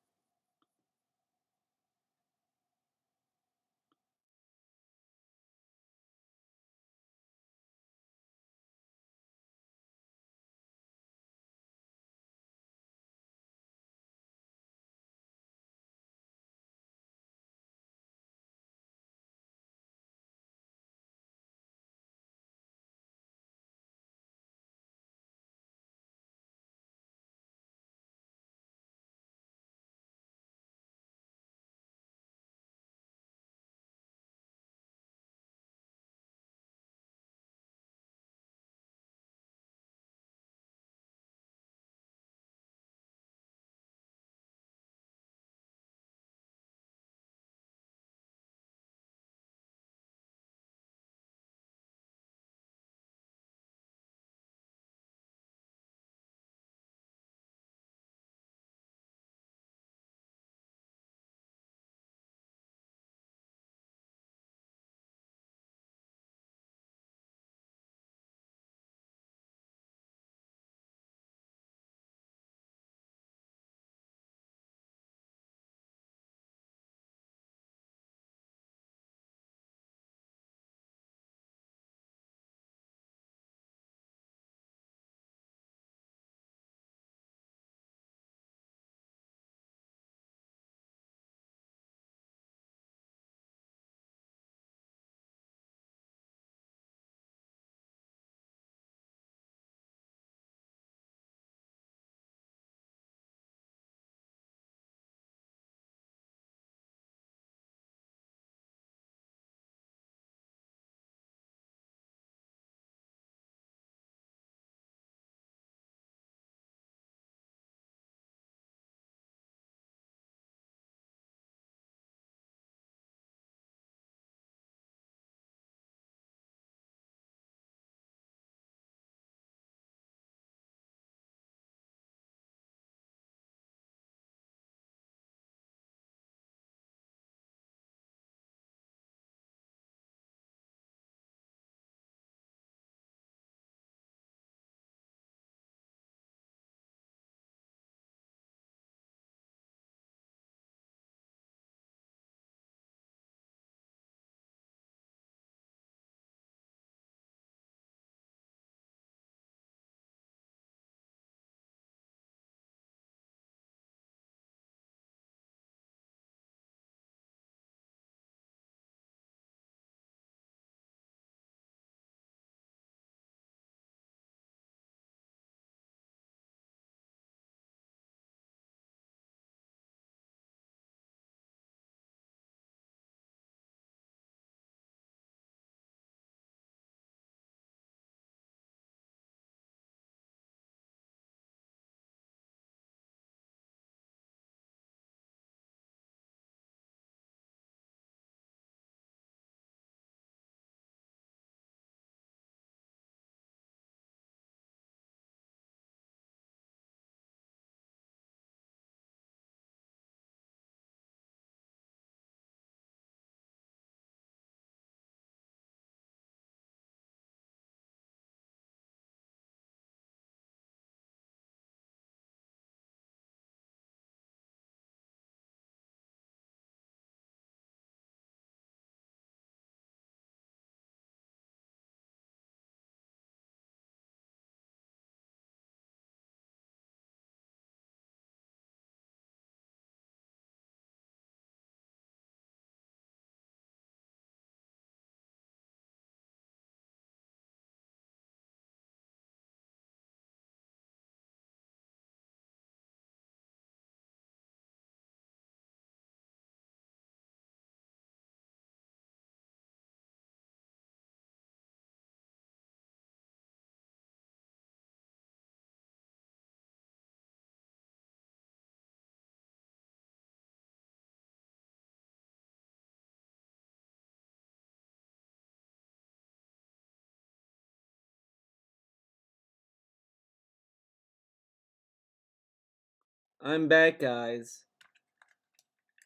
I'm back, guys.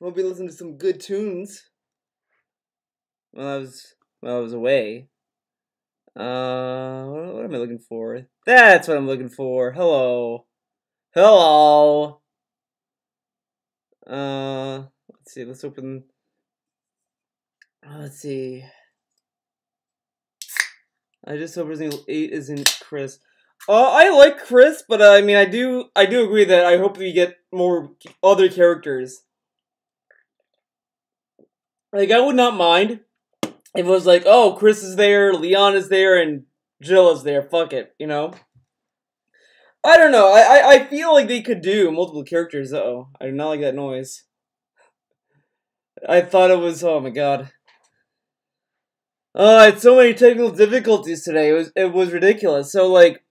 Hope you listened to some good tunes while I was away. What am I looking for? That's what I'm looking for. Hello. Hello. Let's see. Let's open. Let's see. I just hope Resident Evil 8 isn't Chris. I like Chris, but I mean, I do agree that I hope we get more other characters. Like, I would not mind if it was like, oh, Chris is there, Leon is there, and Jill is there. Fuck it, you know? I don't know. I feel like they could do multiple characters. Uh-oh. I do not like that noise. I thought it was, oh my god. Oh, I had so many technical difficulties today. It was ridiculous. So, like,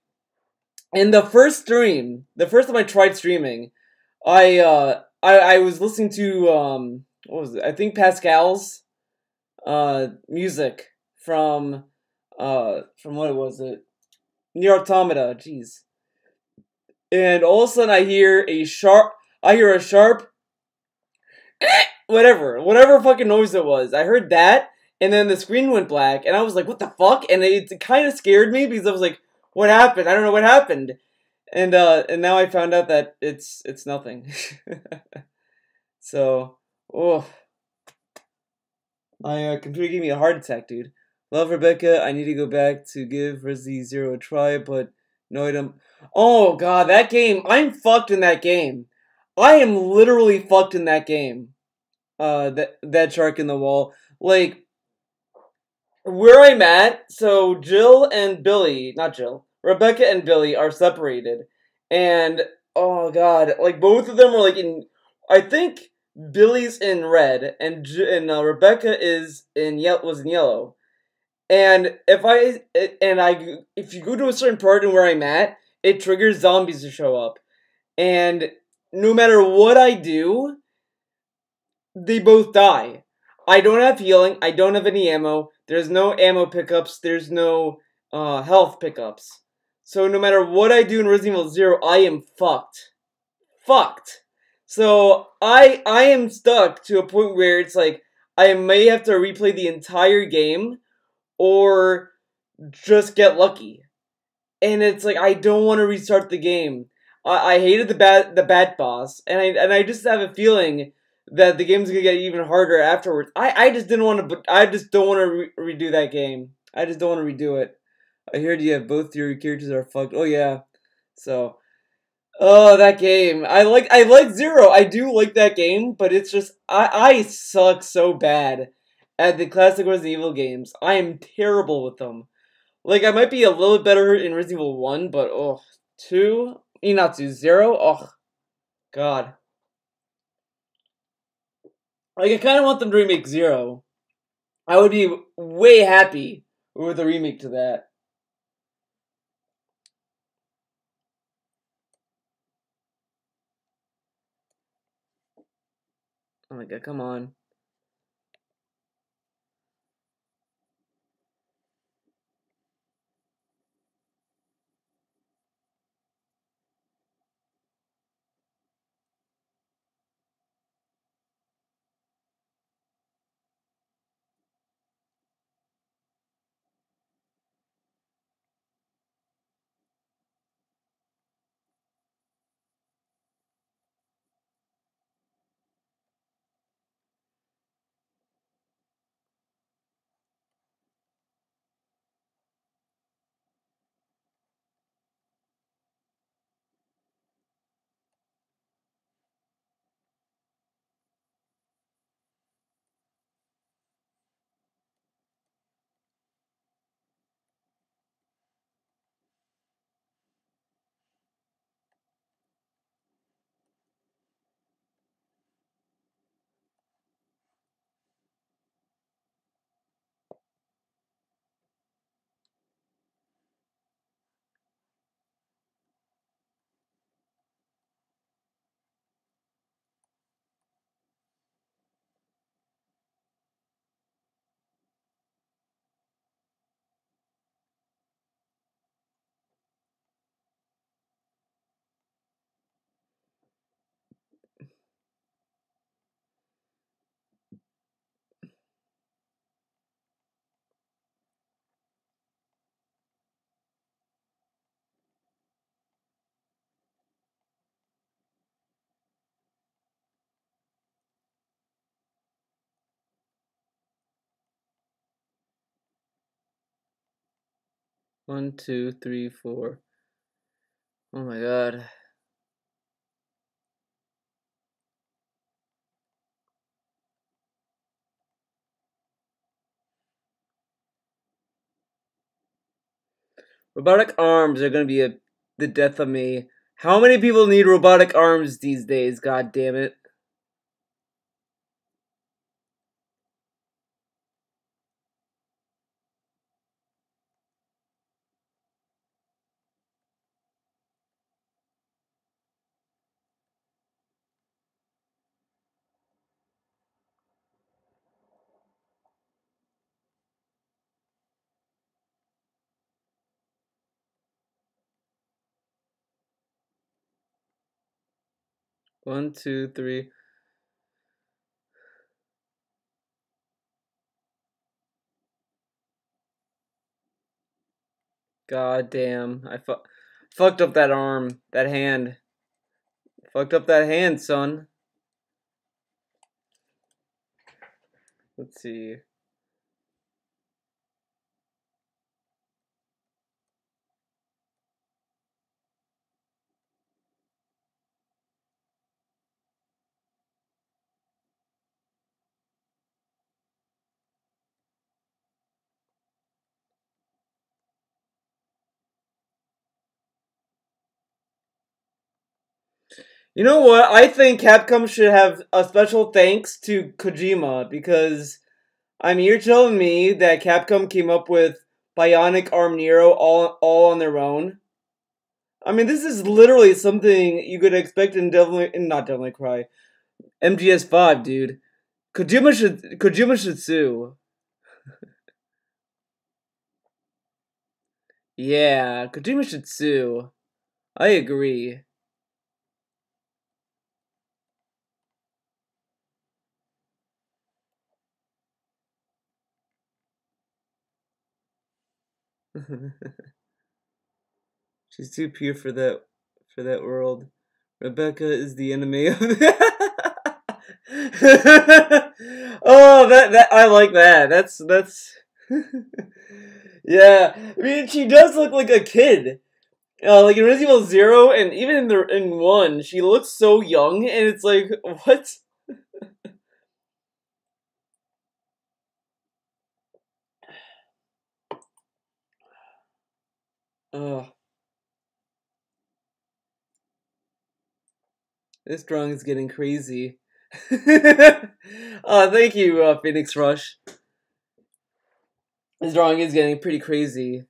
in the first stream, the first time I tried streaming, I was listening to, what was it? I think Pascal's, music from what was it? Near Automata, jeez. And all of a sudden I hear a sharp, whatever fucking noise it was. I heard that, and then the screen went black, and I was like, what the fuck? And it kind of scared me, because I was like, what happened? I don't know what happened. And now I found out that it's nothing. So, oh, my computer gave me a heart attack, dude. Love Rebecca, I need to go back to give Resi Zero a try, but no item. Oh god, that game, I'm fucked in that game. I am literally fucked in that game. That shark in the wall. Like, where I'm at, so Jill and Billy, not Jill, Rebecca and Billy are separated. And, oh god, like, both of them are, like, in, I think Billy's in red, and Rebecca was in yellow. And if you go to a certain part in where I'm at, it triggers zombies to show up. And no matter what I do, they both die. I don't have healing. I don't have any ammo. There's no ammo pickups. There's no health pickups. So no matter what I do in Resident Evil 0, I am fucked. Fucked. So I am stuck to a point where it's like I may have to replay the entire game or just get lucky. And it's like I don't want to restart the game. I hated the bat boss, and I just have a feeling that the game's gonna get even harder afterwards. I just didn't want to. I just don't want to redo that game. I just don't want to redo it. I heard you have both your characters are fucked. Oh yeah, so oh that game. I like Zero. I do like that game, but it's just I suck so bad at the classic Resident Evil games. I am terrible with them. Like, I might be a little better in Resident Evil 1, but, oh, 2? Not 2, 0? Oh, God. Like, I kind of want them to remake 0. I would be way happy with a remake to that. Oh my god, come on. 1, 2, 3, 4. Oh my god. Robotic arms are gonna be the death of me. How many people need robotic arms these days? God damn it. One, two, three. God damn. Fucked up that arm. That hand. Fucked up that hand, son. Let's see. You know what? I think Capcom should have a special thanks to Kojima because, I mean, you're telling me that Capcom came up with Bionic Arm Nero all on their own? I mean, this is literally something you could expect in not Devil May Cry, MGS5, dude. Kojima should sue. Yeah, Kojima should sue. I agree. She's too pure for that world. Rebecca is the enemy of Oh, that I like that. That's Yeah. I mean, she does look like a kid. Like in Resident Evil 0 and even in 1, she looks so young and it's like, what? Oh, this drawing is getting crazy. Oh, thank you, Phoenix Rush. This drawing is getting pretty crazy.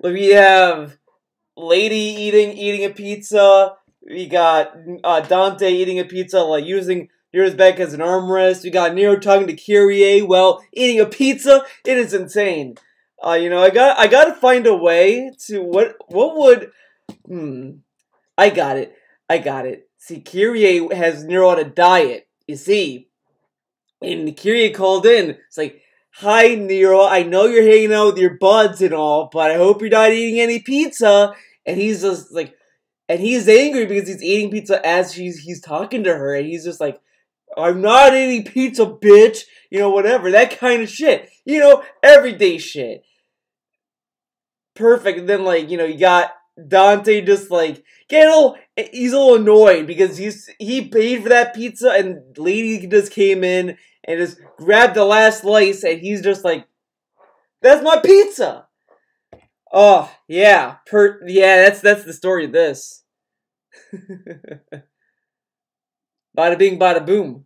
Look, we have lady eating a pizza. We got Dante eating a pizza, like using Nero's back as an armrest. We got Nero talking to Kyrie while eating a pizza. It is insane. I gotta find a way to what would I got it. I got it. See, Kyrie has Nero on a diet. You see, and Kyrie called in. It's like, "Hi, Nero. I know you're hanging out with your buds and all, but I hope you're not eating any pizza." And he's just like, and he's angry because he's eating pizza as he's talking to her, and he's just like, "I'm not eating pizza, bitch." Whatever that kind of shit. Everyday shit. Perfect. And then you got Dante just like he's a little annoyed because he paid for that pizza and lady just came in and just grabbed the last slice and he's just like, "That's my pizza." Oh yeah, yeah, that's the story of this. Bada bing, bada boom.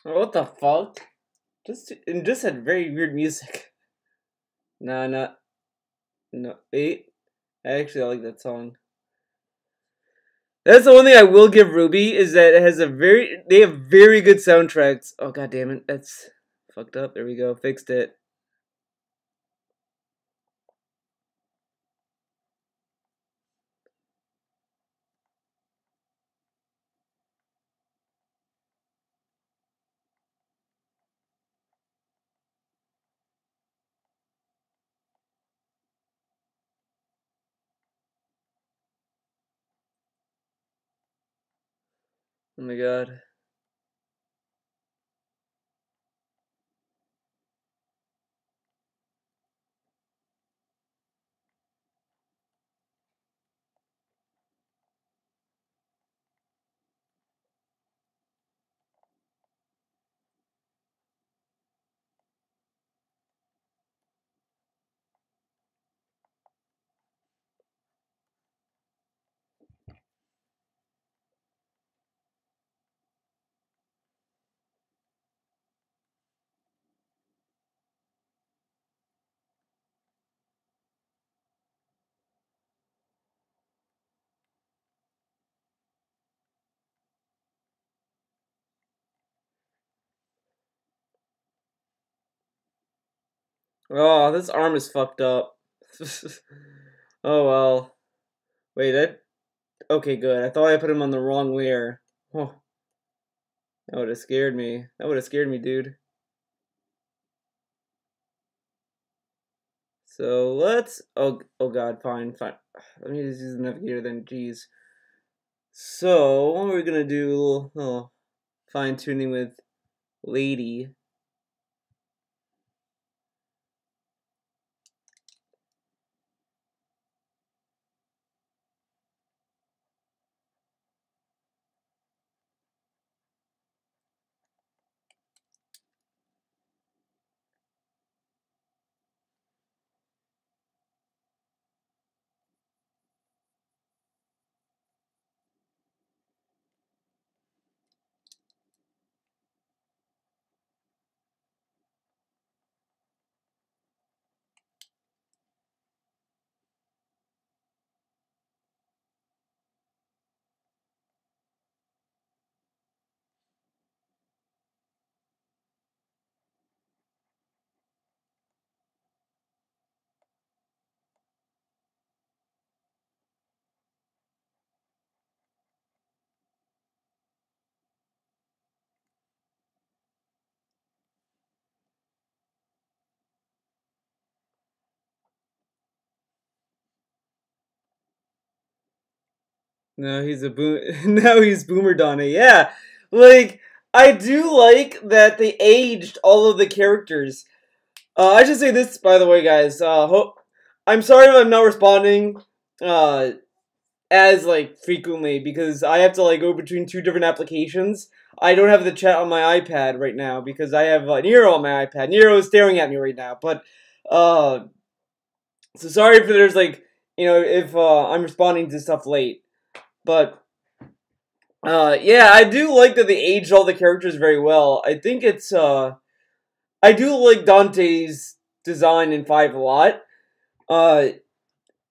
What the fuck? Just had very weird music. Nah, not no 8. Actually, I like that song. That's the one thing I will give Ruby is that it has they have very good soundtracks. Oh god damn it, that's fucked up. There we go, fixed it. Oh my god. Oh, this arm is fucked up. Oh well. Wait, that okay, good. I thought I put him on the wrong layer. Oh, that would have scared me. That would have scared me, dude. So let's. Oh god, fine, fine. Let me just use the navigator then. Jeez. So what we're gonna do? A little fine tuning with Lady. No, he's a boom. Now he's Boomer Donna. Yeah, like I do like that they aged all of the characters. I should say this, by the way, guys. I'm sorry if I'm not responding uh, as like frequently because I have to like go between two different applications. I don't have the chat on my iPad right now because I have Nero on my iPad. Nero is staring at me right now, but uh, so sorry if there's like if I'm responding to stuff late, but yeah, I do like that they aged all the characters very well. I think it's I do like Dante's design in 5 a lot. Uh,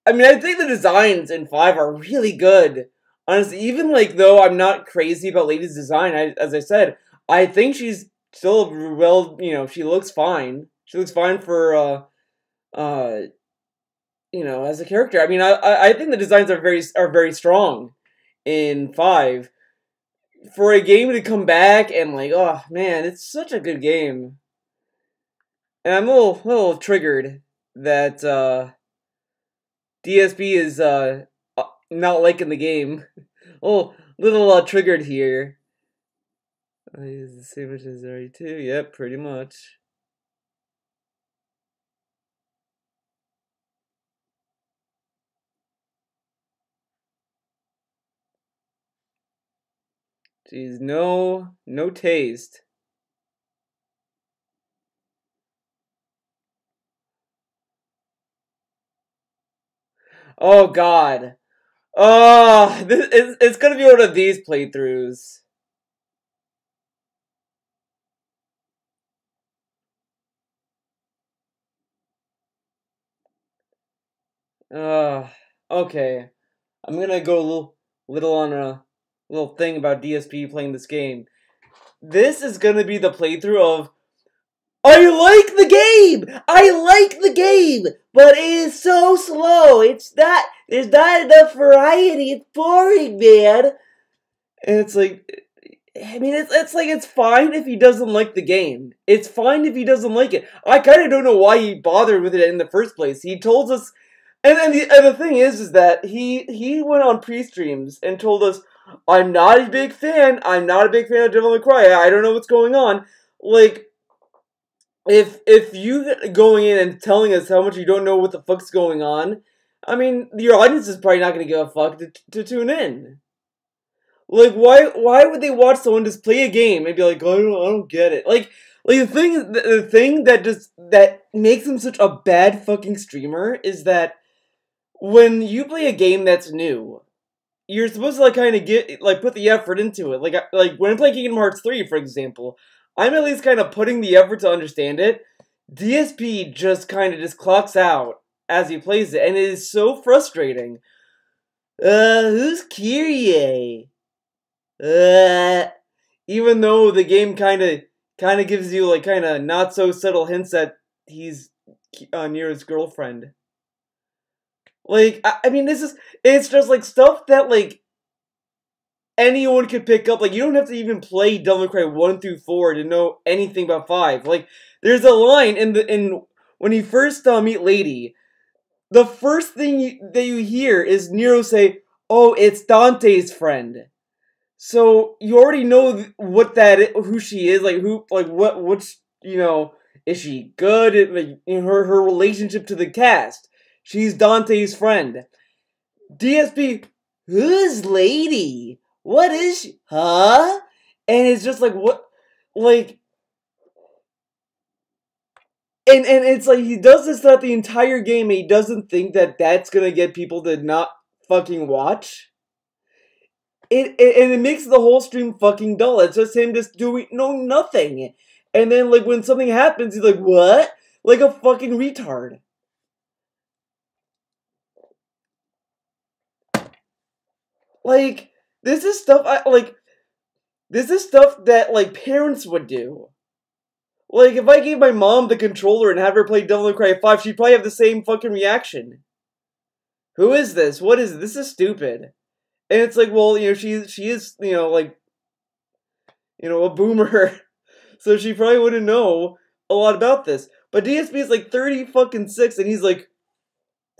I mean, I think the designs in 5 are really good. Honestly, even like though I'm not crazy about Lady's design, as I said, I think she's still well. She looks fine. She looks fine for uh, as a character. I mean, I think the designs are very strong in 5 for a game to come back and like, oh man, it's such a good game. And I'm a little triggered that DSP is not liking the game. Oh, little triggered here. I use the same as RE2. Yep, pretty much. Jeez, no taste. Oh God. Oh, it's gonna be one of these playthroughs. Okay. I'm gonna go a little on a little thing about DSP playing this game. This is gonna be the playthrough of I like the game! I like the game! But it is so slow. There's not enough variety. It's boring, man. And it's like, I mean, it's like, it's fine if he doesn't like the game. It's fine if he doesn't like it. I kind of don't know why he bothered with it in the first place. He told us, and the thing is that he went on pre-streams and told us, I'm not a big fan. I'm not a big fan of Devil May Cry. I don't know what's going on. Like, if you going in and telling us how much you don't know what the fuck's going on, I mean, your audience is probably not going to give a fuck to tune in. Like, why would they watch someone just play a game and be like, I don't get it. Like the thing that makes him such a bad fucking streamer is that when you play a game that's new, you're supposed to like kind of get like put the effort into it. Like when I play Kingdom Hearts 3, for example, I'm at least kind of putting the effort to understand it. DSP just kind of just clocks out as he plays it, and it is so frustrating. Who's Kyrie? Even though the game kind of gives you like kind of not so subtle hints that he's Nero's girlfriend. Like, I mean, it's just like stuff that like anyone could pick up. Like, you don't have to even play Devil May Cry 1 through 4 to know anything about 5. Like, there's a line in when you first meet Lady, the first thing that you hear is Nero say, "Oh, it's Dante's friend." So you already know what who she is, like what's is she good? Like her relationship to the cast. She's Dante's friend. DSP, who's Lady? What is she? Huh? And it's just like what, like, and it's like he does this throughout the entire game, and he doesn't think that that's gonna get people to not fucking watch. And it makes the whole stream fucking dull. It's just him just doing nothing. And then like when something happens, he's like, what? Like a fucking retard. Like, this is stuff this is stuff that like parents would do. Like if I gave my mom the controller and have her play Devil May Cry 5, she'd probably have the same fucking reaction. Who is this? What is this? This is stupid. And it's like, well, she is, like, a boomer. So she probably wouldn't know a lot about this. But DSP is like 30 fucking 6, and he's like,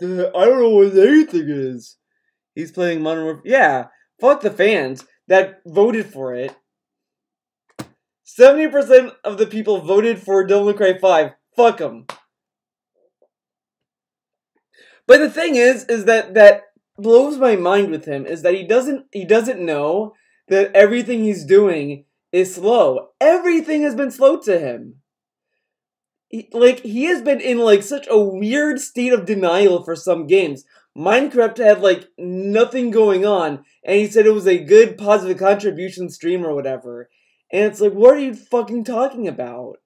I don't know what anything is. He's playing Modern Warfare. Yeah, fuck the fans that voted for it. 70% of the people voted for Devil May Cry 5. Fuck them. But the thing is that blows my mind with him is that he doesn't know that everything he's doing is slow. Everything has been slow to him. He has been in like such a weird state of denial for some games. Minecraft had like nothing going on, and he said it was a good positive contribution stream or whatever. And it's like, what are you fucking talking about?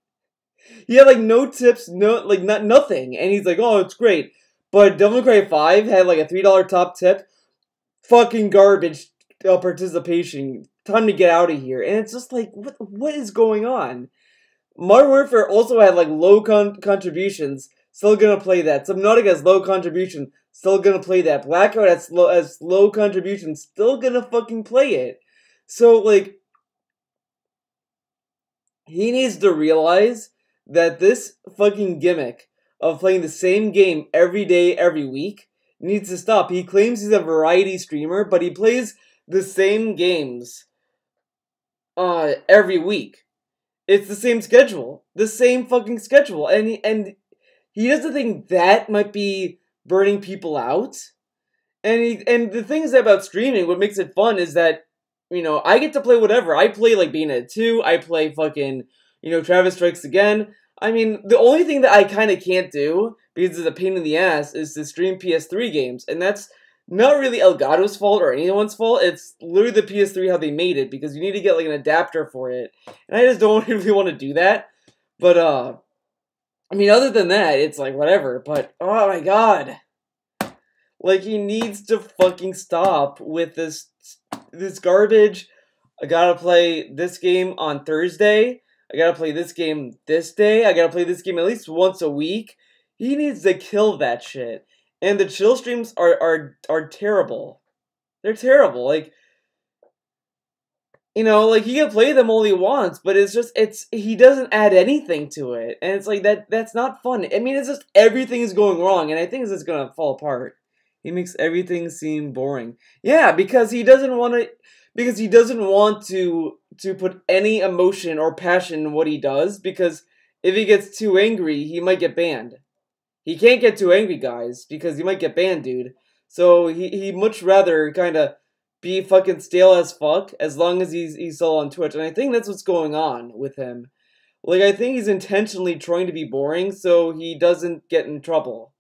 He had like no tips, nothing, and he's like, oh, it's great. But Devil May Cry 5 had like a $3 top tip. Fucking garbage participation. Time to get out of here. And it's just like, what is going on? Modern Warfare also had like low contributions. Still gonna play that. Subnautica has low contribution. Still gonna play that. Blackout has low contribution. Still gonna fucking play it. So like, he needs to realize that this fucking gimmick of playing the same game every day, every week, needs to stop. He claims he's a variety streamer, but he plays the same games every week. It's the same schedule. The same fucking schedule. And he doesn't think that might be burning people out. And the thing is about streaming, what makes it fun is that, I get to play whatever. I play like Bayonetta 2, I play fucking, Travis Strikes Again. I mean, the only thing that I kind of can't do, because it's a pain in the ass, is to stream PS3 games. And that's not really Elgato's fault or anyone's fault. It's literally the PS3 how they made it, because you need to get like an adapter for it. And I just don't really want to do that. But, I mean, other than that, it's like whatever. But, oh my god. Like, he needs to fucking stop with this garbage. I gotta play this game on Thursday. I gotta play this game this day. I gotta play this game at least once a week. He needs to kill that shit. And the chill streams are terrible. They're terrible. Like, like he can play them all he wants, but he doesn't add anything to it, and it's like that's not fun. I mean, it's just everything is going wrong, and I think it's just gonna fall apart. He makes everything seem boring. Yeah, because he doesn't want to, to put any emotion or passion in what he does. Because if he gets too angry, he might get banned. He can't get too angry, guys, because he might get banned, dude. So he much rather kind of be fucking stale as fuck as long as he's still on Twitch. And I think that's what's going on with him. Like, I think he's intentionally trying to be boring so he doesn't get in trouble.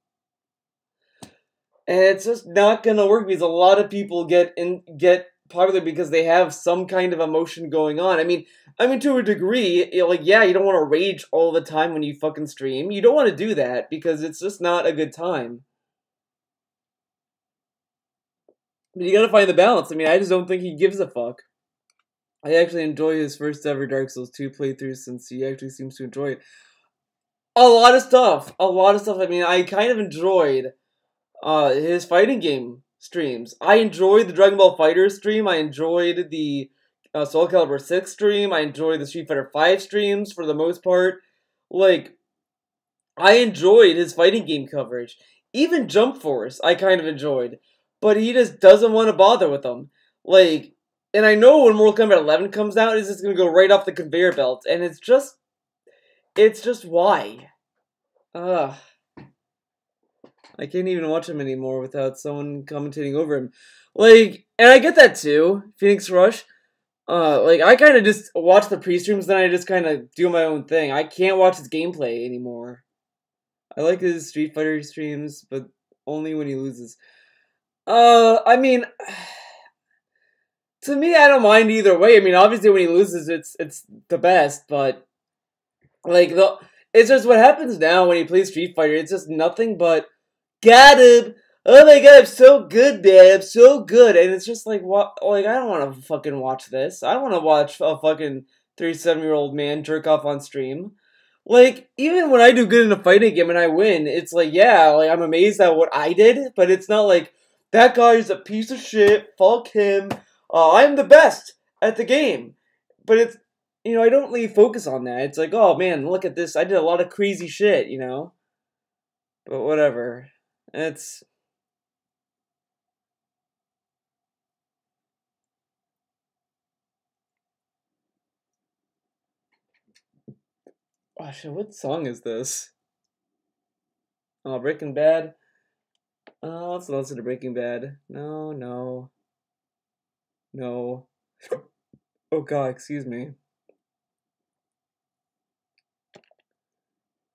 And it's just not gonna work because a lot of people get popular because they have some kind of emotion going on. I mean, to a degree, like, yeah, you don't want to rage all the time when you fucking stream. You don't want to do that because it's just not a good time. But you gotta find the balance. I mean, I just don't think he gives a fuck. I actually enjoy his first ever Dark Souls 2 playthrough since he actually seems to enjoy it. A lot of stuff. A lot of stuff. I mean, I kind of enjoyed his fighting game streams. I enjoyed the Dragon Ball Fighter stream. I enjoyed the Soul Calibur 6 stream. I enjoyed the Street Fighter 5 streams for the most part. Like, I enjoyed his fighting game coverage. Even Jump Force, I kind of enjoyed. But he just doesn't want to bother with them. Like, and I know when Mortal Kombat 11 comes out, it's just going to go right off the conveyor belt. And it's just why? Ugh. I can't even watch him anymore without someone commentating over him. Like, and I get that too, Phoenix Rush. Like, I kind of just watch the pre-streams, then I just kind of do my own thing. I can't watch his gameplay anymore. I like his Street Fighter streams, but only when he loses. I mean, to me, I don't mind either way. I mean, obviously when he loses, it's the best, but like it's just what happens now when he plays Street Fighter. It's just nothing but got him. Oh my god, I'm so good, man. I'm so good. And it's just like, what? Like, I don't want to fucking watch this. I don't want to watch a fucking 37-year-old man jerk off on stream. Like, even when I do good in a fighting game and I win, it's like, yeah, like, I'm amazed at what I did, but it's not like, that guy is a piece of shit, fuck him, I'm the best at the game. But it's, I don't really focus on that. It's like, oh man, look at this, I did a lot of crazy shit, But whatever. It's... Oh shit, what song is this? Oh, Breaking Bad? Oh, let's listen to Breaking Bad. No, no. No. Oh god, excuse me.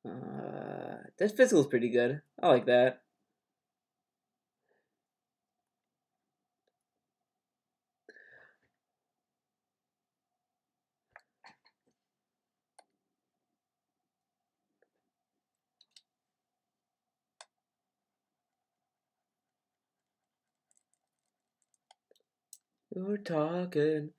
That physical's pretty good. I like that. You're talking.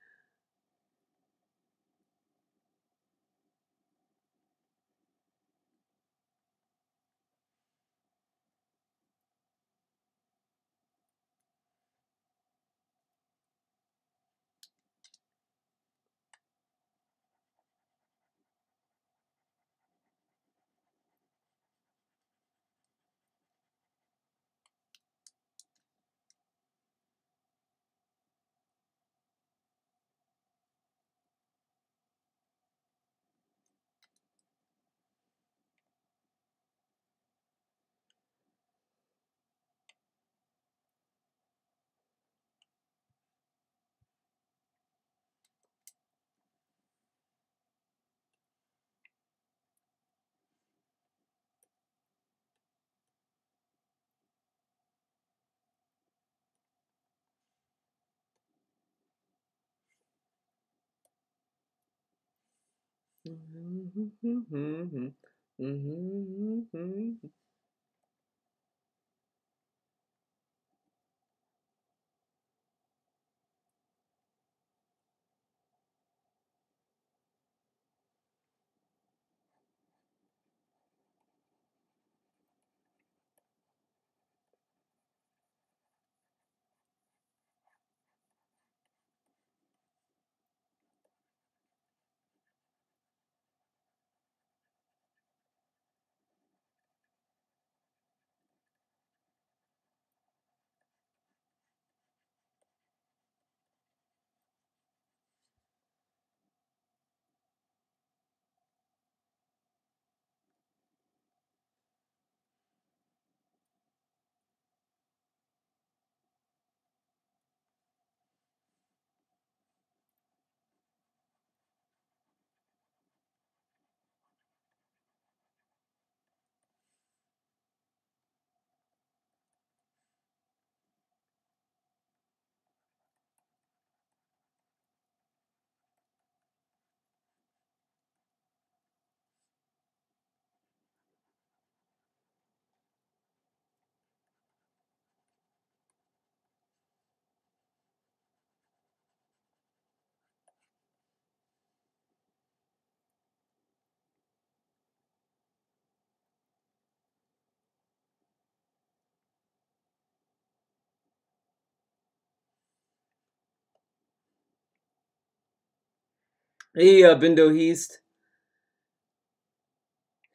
Hey, Bindo Heast.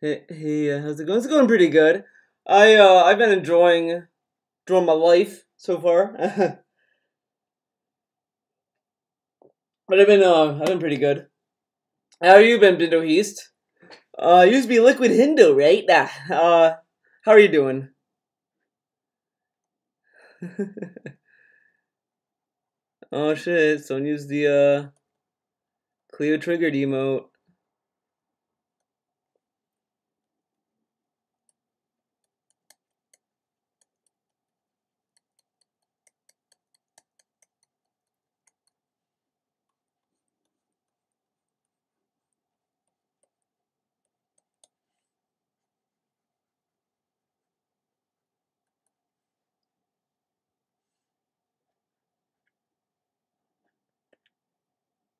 Hey, how's it going? It's going pretty good. I've been enjoying my life so far, but I've been pretty good. How have you been, Bindo Heast? Used to be Liquid Hindu, right? How are you doing? Oh shit! Someone used the Cleo triggered emote.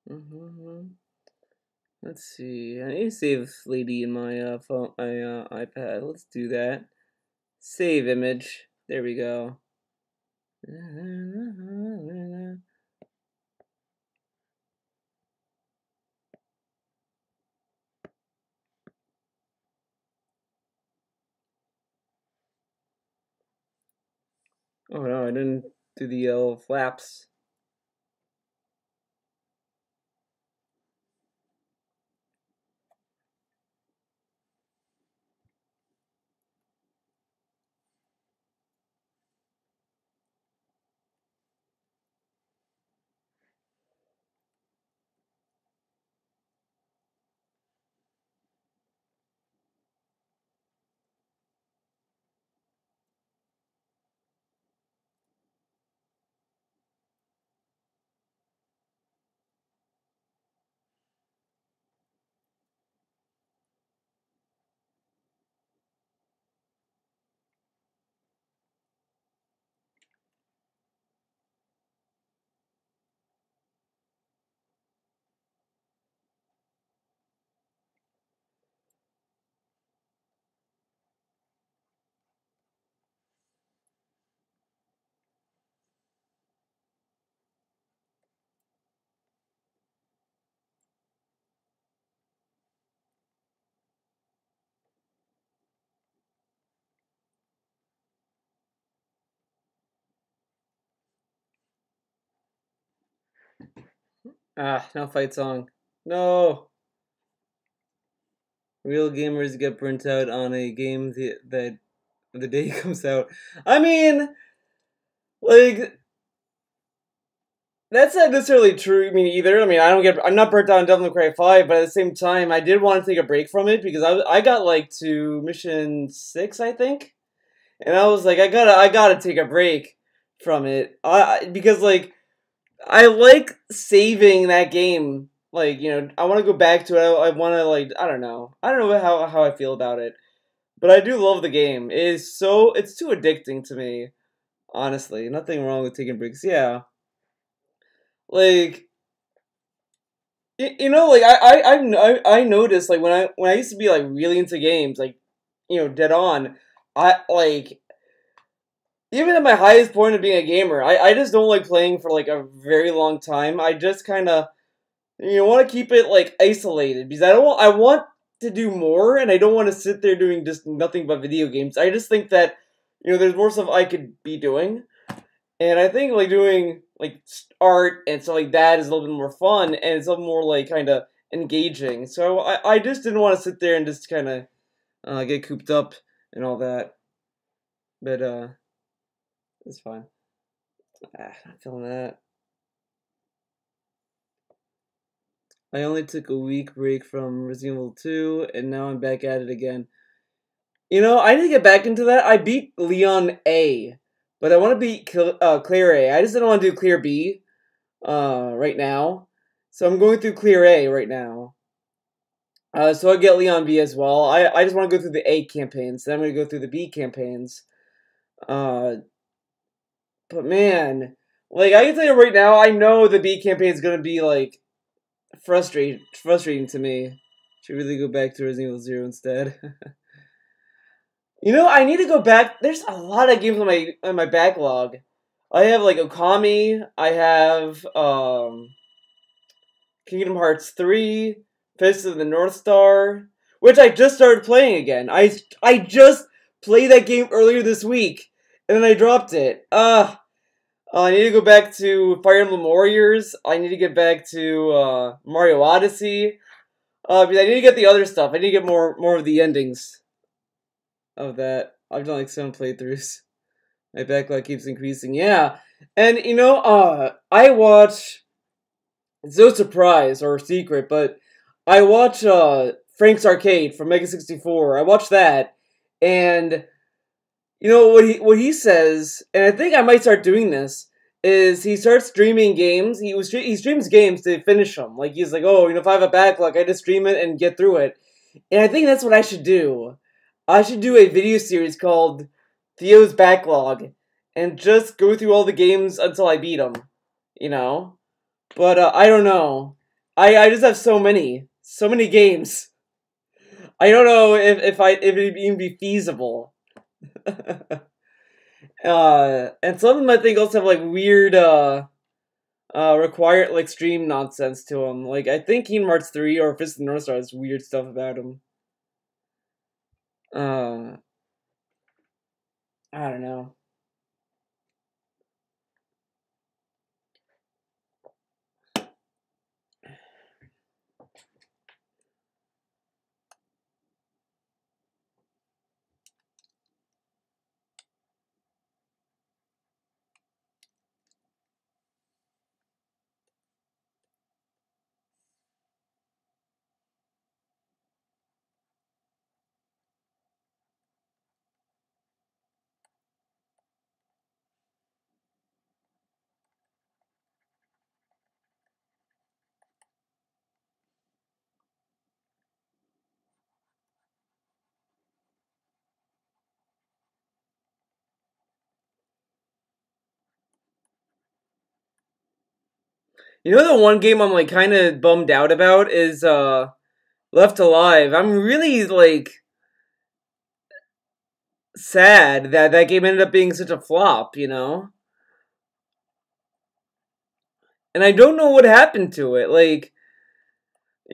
Mm-hmm. Let's see. I need to save lady in my phone, my iPad. Let's do that. Save image. There we go. Oh no, I didn't do the yellow flaps. Ah, no fight song. No. Real gamers get burnt out on a game that the day it comes out. I mean, like that's not necessarily true. I mean, either. I mean, I'm not burnt out on Devil May Cry 5, but at the same time, I did want to take a break from it because I got like to mission 6, I think, and I was like, I gotta take a break from it. Because like I like saving that game. Like, I want to go back to it. I want to like I don't know how I feel about it, but I do love the game. It's too addicting to me. Honestly, nothing wrong with taking breaks. Yeah, like like I noticed like when I used to be like really into games, like dead on. I like even at my highest point of being a gamer, I just don't like playing for like a very long time. I just kind of want to keep it like isolated because I want to do more and I don't want to sit there doing just nothing but video games. I just think that there's more stuff I could be doing. And I think like doing like art and stuff like that is a little bit more fun and it's a little more like kind of engaging. So I just didn't want to sit there and just kind of get cooped up and all that. But it's fine. Not feeling that. I only took a week break from Resident Evil 2 and now I'm back at it again. I need to get back into that. I beat Leon A, but I want to beat Clear A. I just didn't want to do Clear B right now. So I'm going through Clear A right now. So I get Leon B as well. I just want to go through the A campaigns. Then I'm going to go through the B campaigns. Uh, but man, like I can tell you right now, I know the B campaign is going to be like frustrating to me. Should really go back to Resident Evil 0 instead. I need to go back. There's a lot of games on my backlog. I have like Okami. I have Kingdom Hearts 3, Fist of the North Star, which I just started playing again. I just played that game earlier this week, and then I dropped it. I need to go back to Fire Emblem Warriors. I need to get back to Mario Odyssey. Because I need to get the other stuff. I need to get more of the endings of that. I've done like 7 playthroughs. My backlog keeps increasing. Yeah, and I watch. It's no surprise or secret, but I watch Frank's Arcade from Mega 64. I watch that, and you know what he says, and I think I might start doing this. Is he starts streaming games? He streams games to finish them. Like he's like, oh, if I have a backlog, I just stream it and get through it. And I think that's what I should do. I should do a video series called Theo's Backlog, and just go through all the games until I beat them. You know. But I don't know. I just have so many games. I don't know if it'd even be feasible. And some of them I think also have like weird required like stream nonsense to them. Like I think Kingdom Hearts 3 or Fist of the North Star has weird stuff about them. I don't know. You know the one game I'm like kind of bummed out about is Left Alive. I'm really like sad that that game ended up being such a flop, And I don't know what happened to it. Like,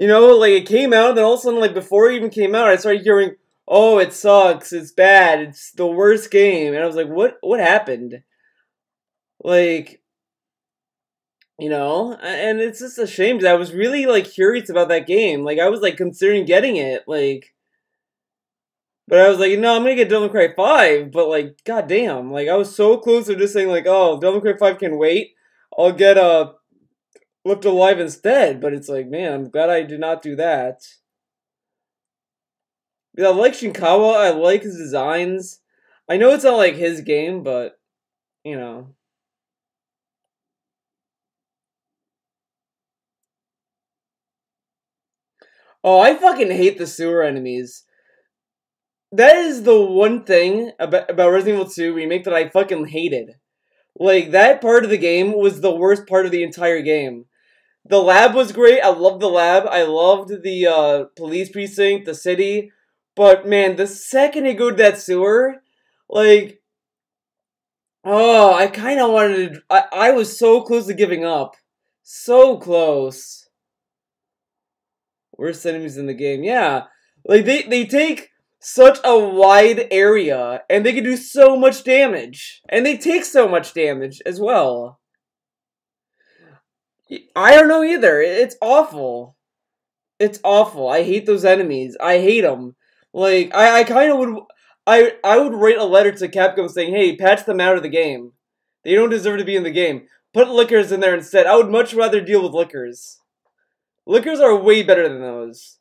like it came out, and then all of a sudden, like before it even came out, I started hearing, "Oh, it sucks. It's bad. It's the worst game." And I was like, What happened?" Like, and it's just a shame because I was really like curious about that game. Like, I was like considering getting it. Like, but I was like, no, I'm gonna get Devil May Cry 5. But like, goddamn, like I was so close to just saying like, oh, Devil May Cry 5 can wait. I'll get Left Alive instead. But it's like, man, I'm glad I did not do that. Yeah, I like Shinkawa. I like his designs. I know it's not like his game, but you know. Oh, I fucking hate the sewer enemies. That is the one thing about Resident Evil 2 remake that I fucking hated. Like that part of the game was the worst part of the entire game. The lab was great. I loved the lab. I loved the police precinct, the city. But man, the second you go to that sewer, like, oh, I kind of wanted to. I was so close to giving up. So close. Worst enemies in the game. Yeah. Like, they take such a wide area, and they can do so much damage. And they take so much damage as well. I don't know either. It's awful. It's awful. I hate those enemies. I hate them. Like, I kind of would... I would write a letter to Capcom saying, hey, patch them out of the game. They don't deserve to be in the game. Put lickers in there instead. I would much rather deal with lickers. Lickers are way better than those.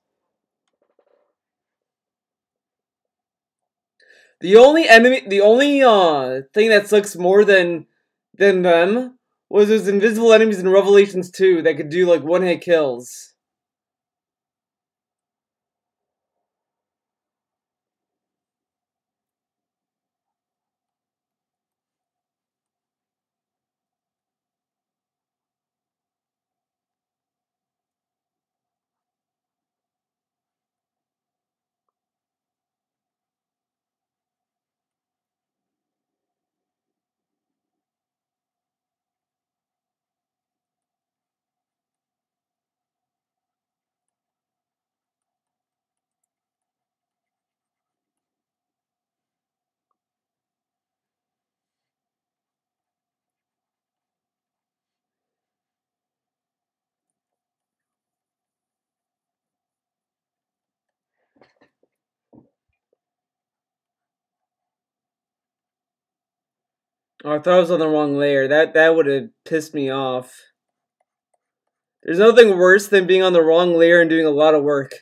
The only thing that sucks more than them was those invisible enemies in Revelations 2 that could do like one-hit kills. Oh, I thought I was on the wrong layer. That would have pissed me off. There's nothing worse than being on the wrong layer and doing a lot of work.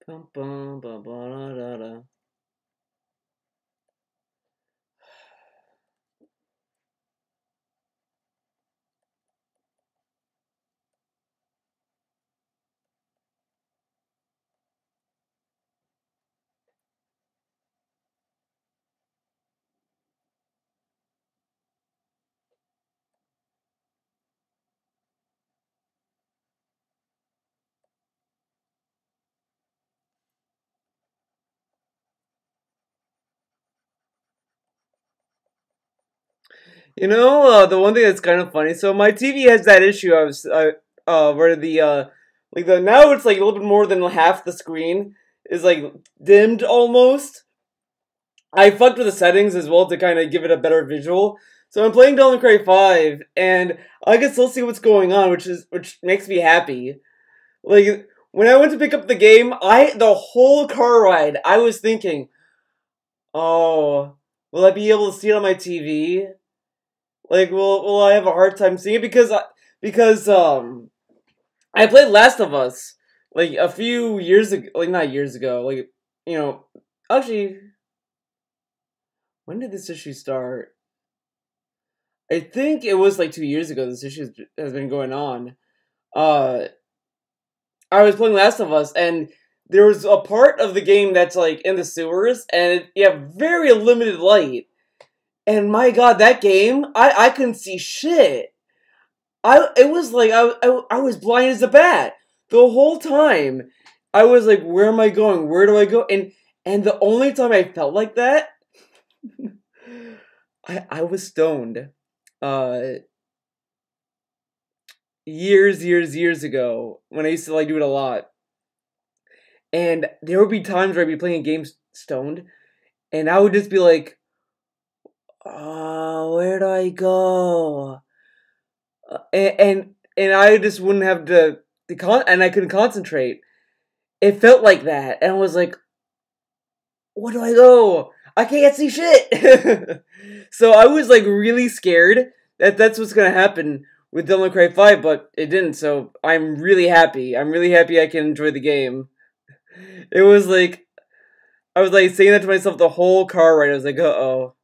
Bum, bum, bum, ba, da, da. The one thing that's kind of funny. So my TV has that issue. Where like the now it's like a little bit more than half the screen is like dimmed almost. I fucked with the settings as well to kind of give it a better visual. So I'm playing Devil May Cry 5, and I can still see what's going on, which makes me happy. Like when I went to pick up the game, the whole car ride I was thinking, oh, will I be able to see it on my TV? Like, will I have a hard time seeing it because I played Last of Us like a few years ago, like not years ago, like you know, actually, when did this issue start? I think it was like 2 years ago. This issue has been going on. Uh, I was playing Last of Us, and there was a part of the game that's like in the sewers, and you have very limited light. And my God, that game, I couldn't see shit. It was like I was blind as a bat the whole time. I was like, where am I going? Where do I go? And the only time I felt like that, I was stoned. Uh, years ago when I used to like do it a lot. And there would be times where I'd be playing games stoned, and I would just be like, "Oh, where do I go?" And I just wouldn't have and I couldn't concentrate. It felt like that, and I was like, "Where do I go? I can't see shit." So I was like really scared that that's what's gonna happen with Devil May Cry 5, but it didn't. So I'm really happy. I'm really happy I can enjoy the game. It was like I was like saying that to myself the whole car ride. I was like, uh oh.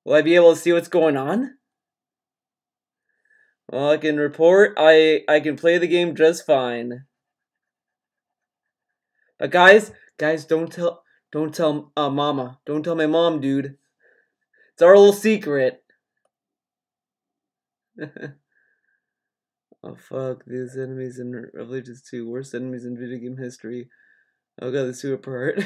Will I be able to see what's going on? Well, I can report I can play the game just fine. But guys, don't tell mama. Don't tell my mom, dude. It's our little secret. Oh fuck, these enemies in Revelations 2, worst enemies in video game history. Oh god, the super part.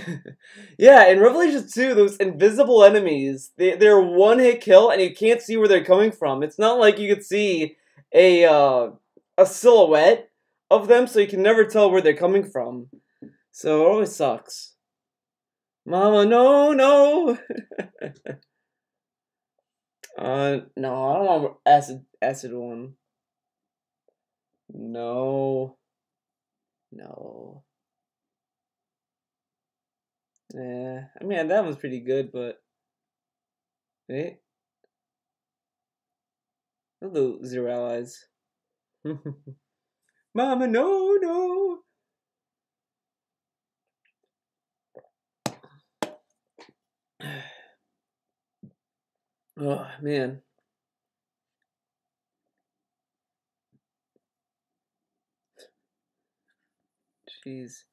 Yeah, in Revelations 2, those invisible enemies, they're one hit kill and you can't see where they're coming from. It's not like you could see a silhouette of them, so you can never tell where they're coming from. So it always sucks. Mama, no, no. No, I don't want acid one. No. No. Yeah, I mean that one's pretty good, but eh, hello, Zero Allies. Mama, no, no. Oh man, jeez.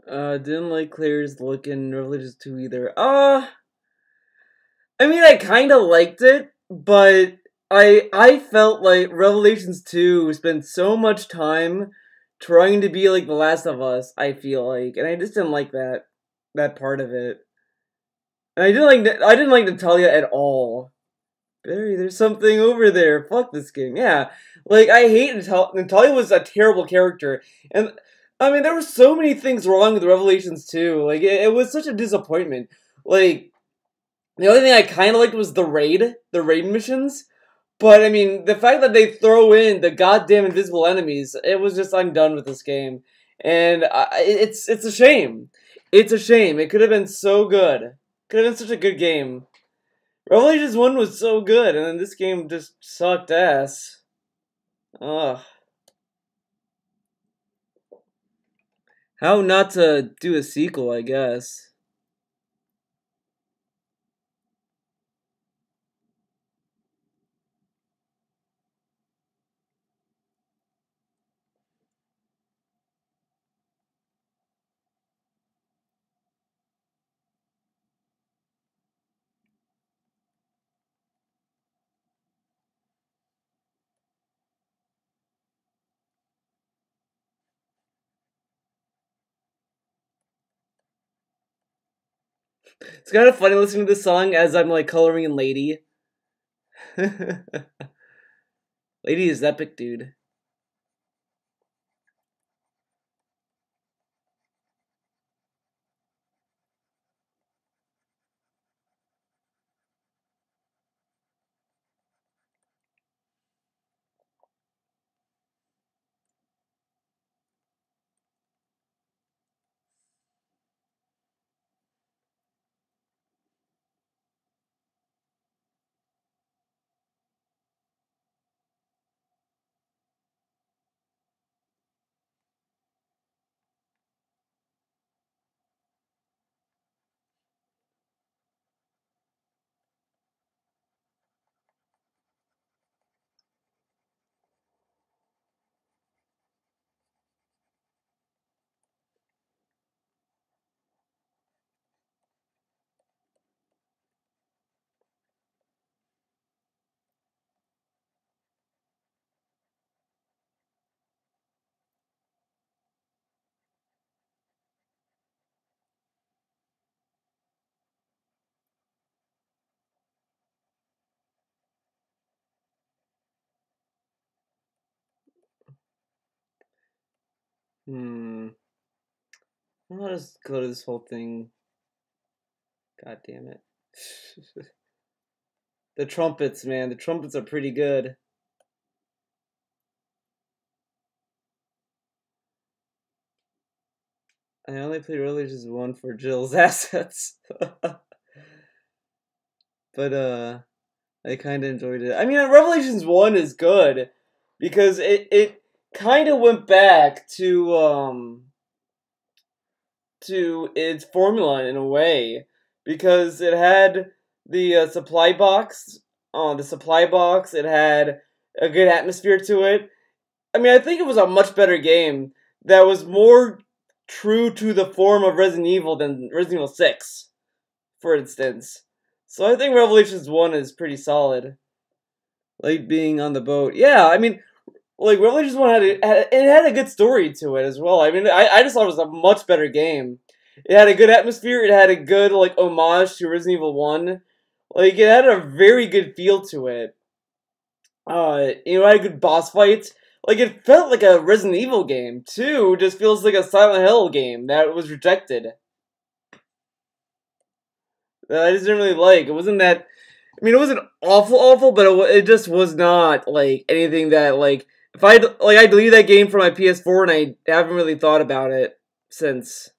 Didn't like Claire's look in Revelations 2 either. I mean, I kind of liked it, but I felt like Revelations 2 spent so much time trying to be like The Last of Us, I feel like, and I just didn't like that part of it. And I didn't like Natalia at all. Barry, there's something over there. Fuck this game. Yeah. Like, I hate Natalia. Natalia was a terrible character. And, I mean, there were so many things wrong with Revelations 2. Like, it was such a disappointment. Like, the only thing I kind of liked was the raid missions. But, I mean, the fact that they throw in the goddamn invisible enemies, it was just, I'm done with this game. And it's a shame. It's a shame. It could have been so good. Could have been such a good game. Revelations 1 was so good, and then this game just sucked ass. Ugh. How not to do a sequel, I guess. It's kind of funny listening to this song as I'm like coloring in Lady. Lady is epic, dude. Hmm. I'll just go to this whole thing. God damn it. The trumpets, man. The trumpets are pretty good. I only played Revelations 1 for Jill's assets. But, I kind of enjoyed it. I mean, Revelations 1 is good because it kind of went back to its formula in a way because it had the supply box. The supply box, it had a good atmosphere to it. I mean, I think it was a much better game that was more true to the form of Resident Evil than Resident Evil 6, for instance. So I think Revelations 1 is pretty solid. Like being on the boat. Yeah, I mean, like Revelations 1 had a good story to it as well. I mean, I just thought it was a much better game. It had a good atmosphere, it had a good like homage to Resident Evil 1. Like it had a very good feel to it. It had good boss fights. Like it felt like a Resident Evil game too. It just feels like a Silent Hill game that was rejected. That I just didn't really like. It wasn't that. I mean, it wasn't awful, but it just was not like anything that like. If I deleted that game from my PS4 and I haven't really thought about it since.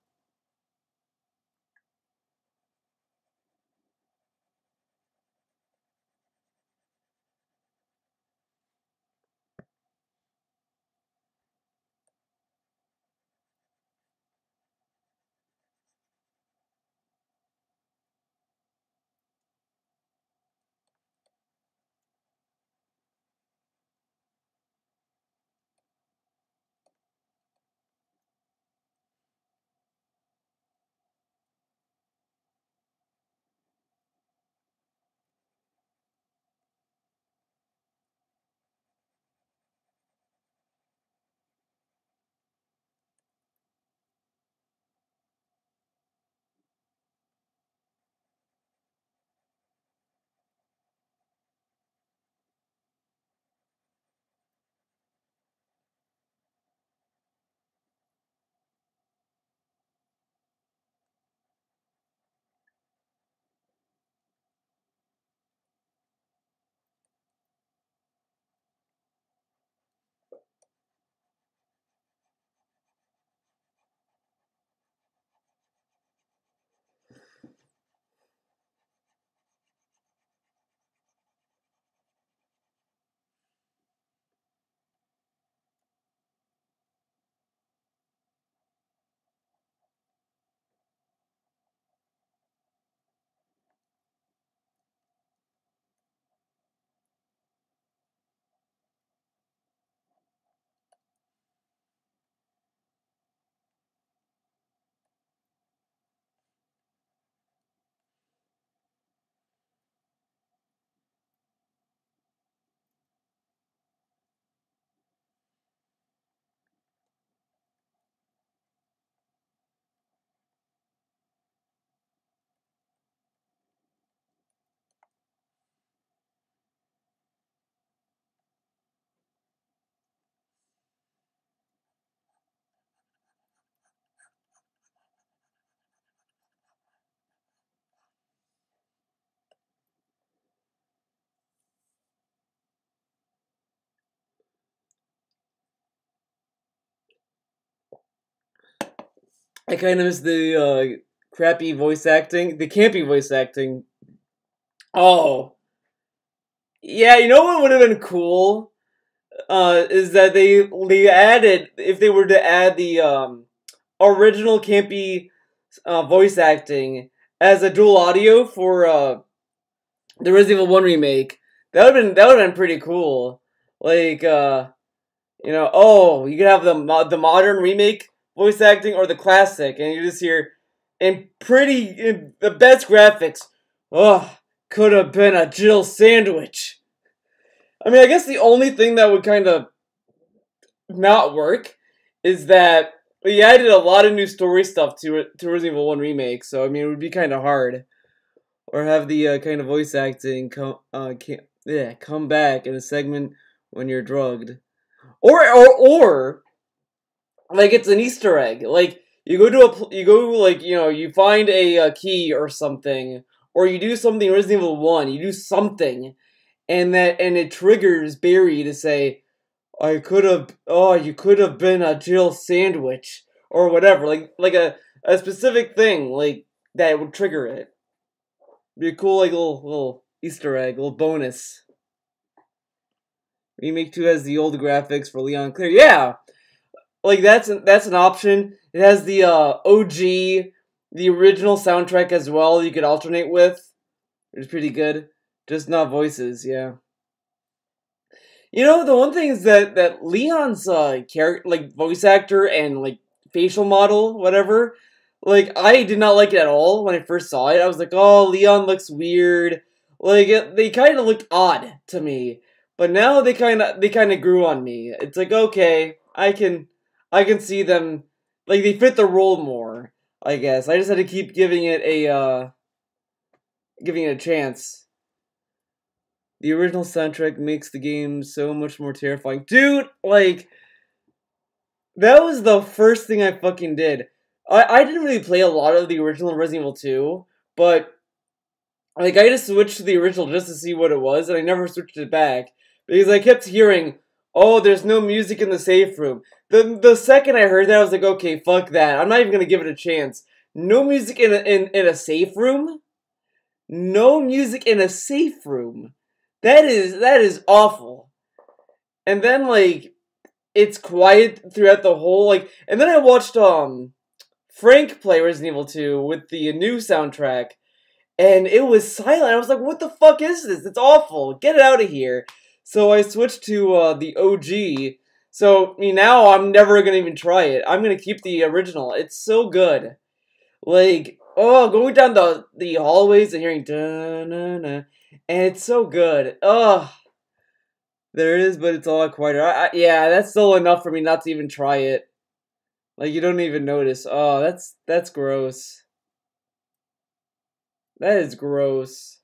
I kind of miss the crappy voice acting, the campy voice acting. Oh, yeah, you know what would have been cool? Is that they added if they were to add the original campy voice acting as a dual audio for the Resident Evil 1 remake. That would have been pretty cool. Like you could have the modern remake voice acting or the classic, and you just hear in the best graphics. Oh, could have been a Jill sandwich. I mean, I guess the only thing that would kind of not work is that we added a lot of new story stuff to Resident Evil 1 remake, so I mean it would be kind of hard. Or have the kind of voice acting come back in a segment when you're drugged. Or like it's an Easter egg. Like you find a key or something, or you do something in Resident Evil 1, you do something and it triggers Barry to say, you could have been a Jill sandwich. or whatever, like a specific thing like that would trigger it. Be a cool like little Easter egg, little bonus. Remake 2 has the old graphics for Leon Clear. Yeah, like that's an option. It has the OG, the original soundtrack as well. You could alternate with. It's pretty good. Just not voices. Yeah. You know, the one thing is that Leon's character, like voice actor and like facial model, whatever. Like I did not like it at all when I first saw it. I was like, oh, Leon looks weird. Like they kind of looked odd to me. But now they kind of grew on me. It's like okay, I can see them like they fit the role more. I guess I just had to keep giving it a chance. The original soundtrack makes the game so much more terrifying. Dude, like, that was the first thing I fucking did. I didn't really play a lot of the original Resident Evil 2, but, like, I just switched to the original just to see what it was, and I never switched it back. Because I kept hearing, oh, there's no music in the safe room. The second I heard that, I was like, okay, fuck that. I'm not even gonna give it a chance. No music in a safe room? No music in a safe room. That is awful. And then like it's quiet throughout the whole like and then I watched Frank play Resident Evil 2 with the new soundtrack and it was silent. I was like, what the fuck is this? It's awful. Get it out of here. So I switched to the OG. So now I'm never gonna even try it. I'm gonna keep the original. It's so good. Like, oh, going down the hallways and hearing da na na, and it's so good. Oh, there is, but it's a lot quieter. Yeah, that's still enough for me not to even try it. Like, you don't even notice. Oh, that's gross. That is gross.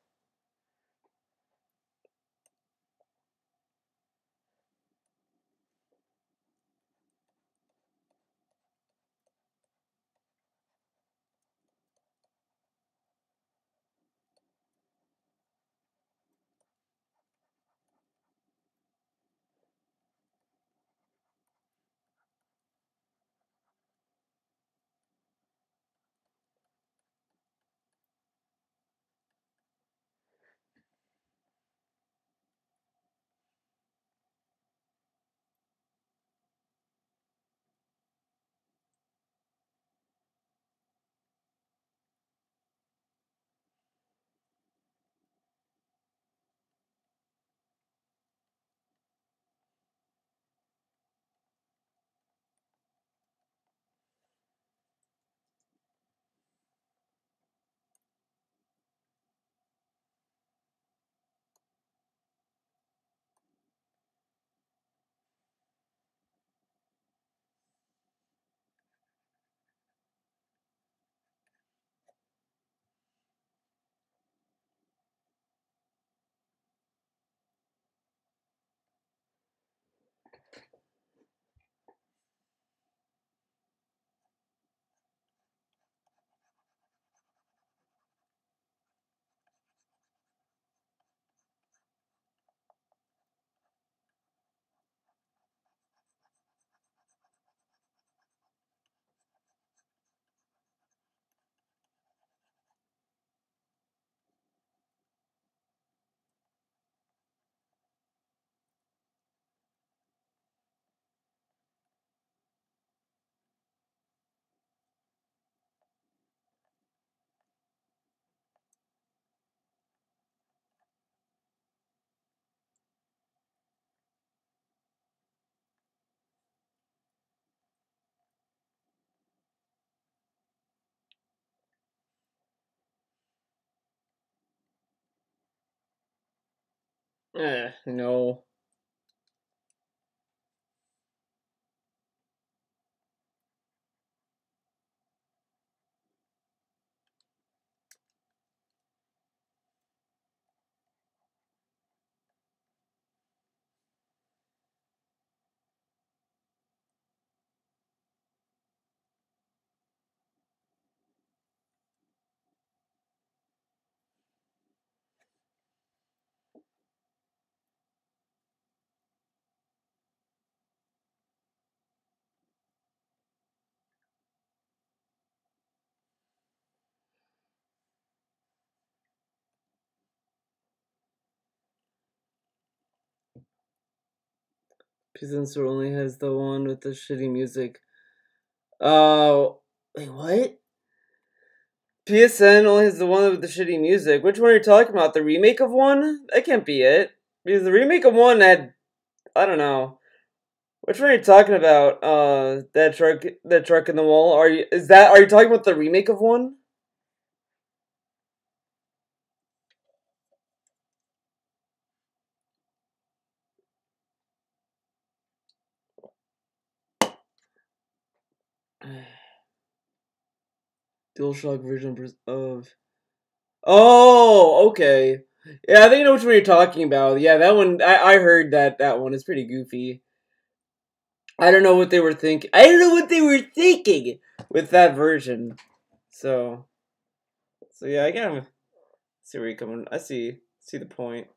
No. PSN Store only has the one with the shitty music. Oh, wait, what? PSN only has the one with the shitty music. Which one are you talking about? The remake of one? That can't be it. Because the remake of one had, I don't know. Which one are you talking about? That truck in the wall. Are you talking about the remake of one? DualShock version of. Oh, okay. Yeah, I think I know which one you're talking about. Yeah, that one. I heard that one is pretty goofy. I don't know what they were thinking. I don't know what they were thinking with that version. So yeah, I kind of see where you're coming. I see the point.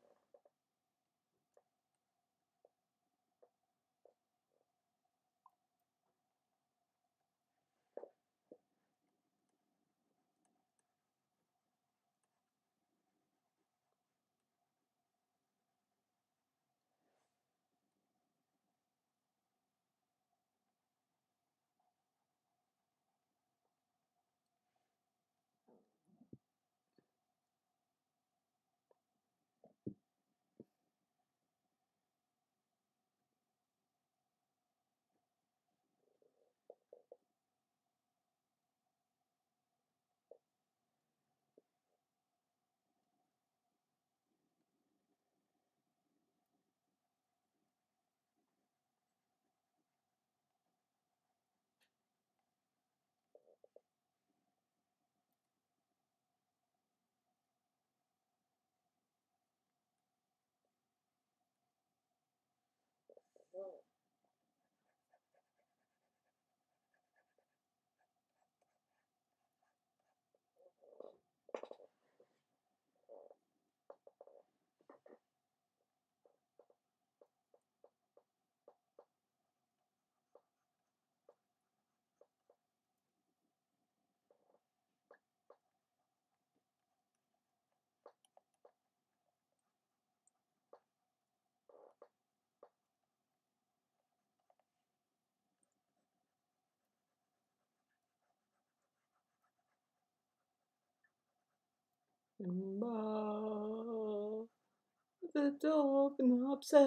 The dog and upset.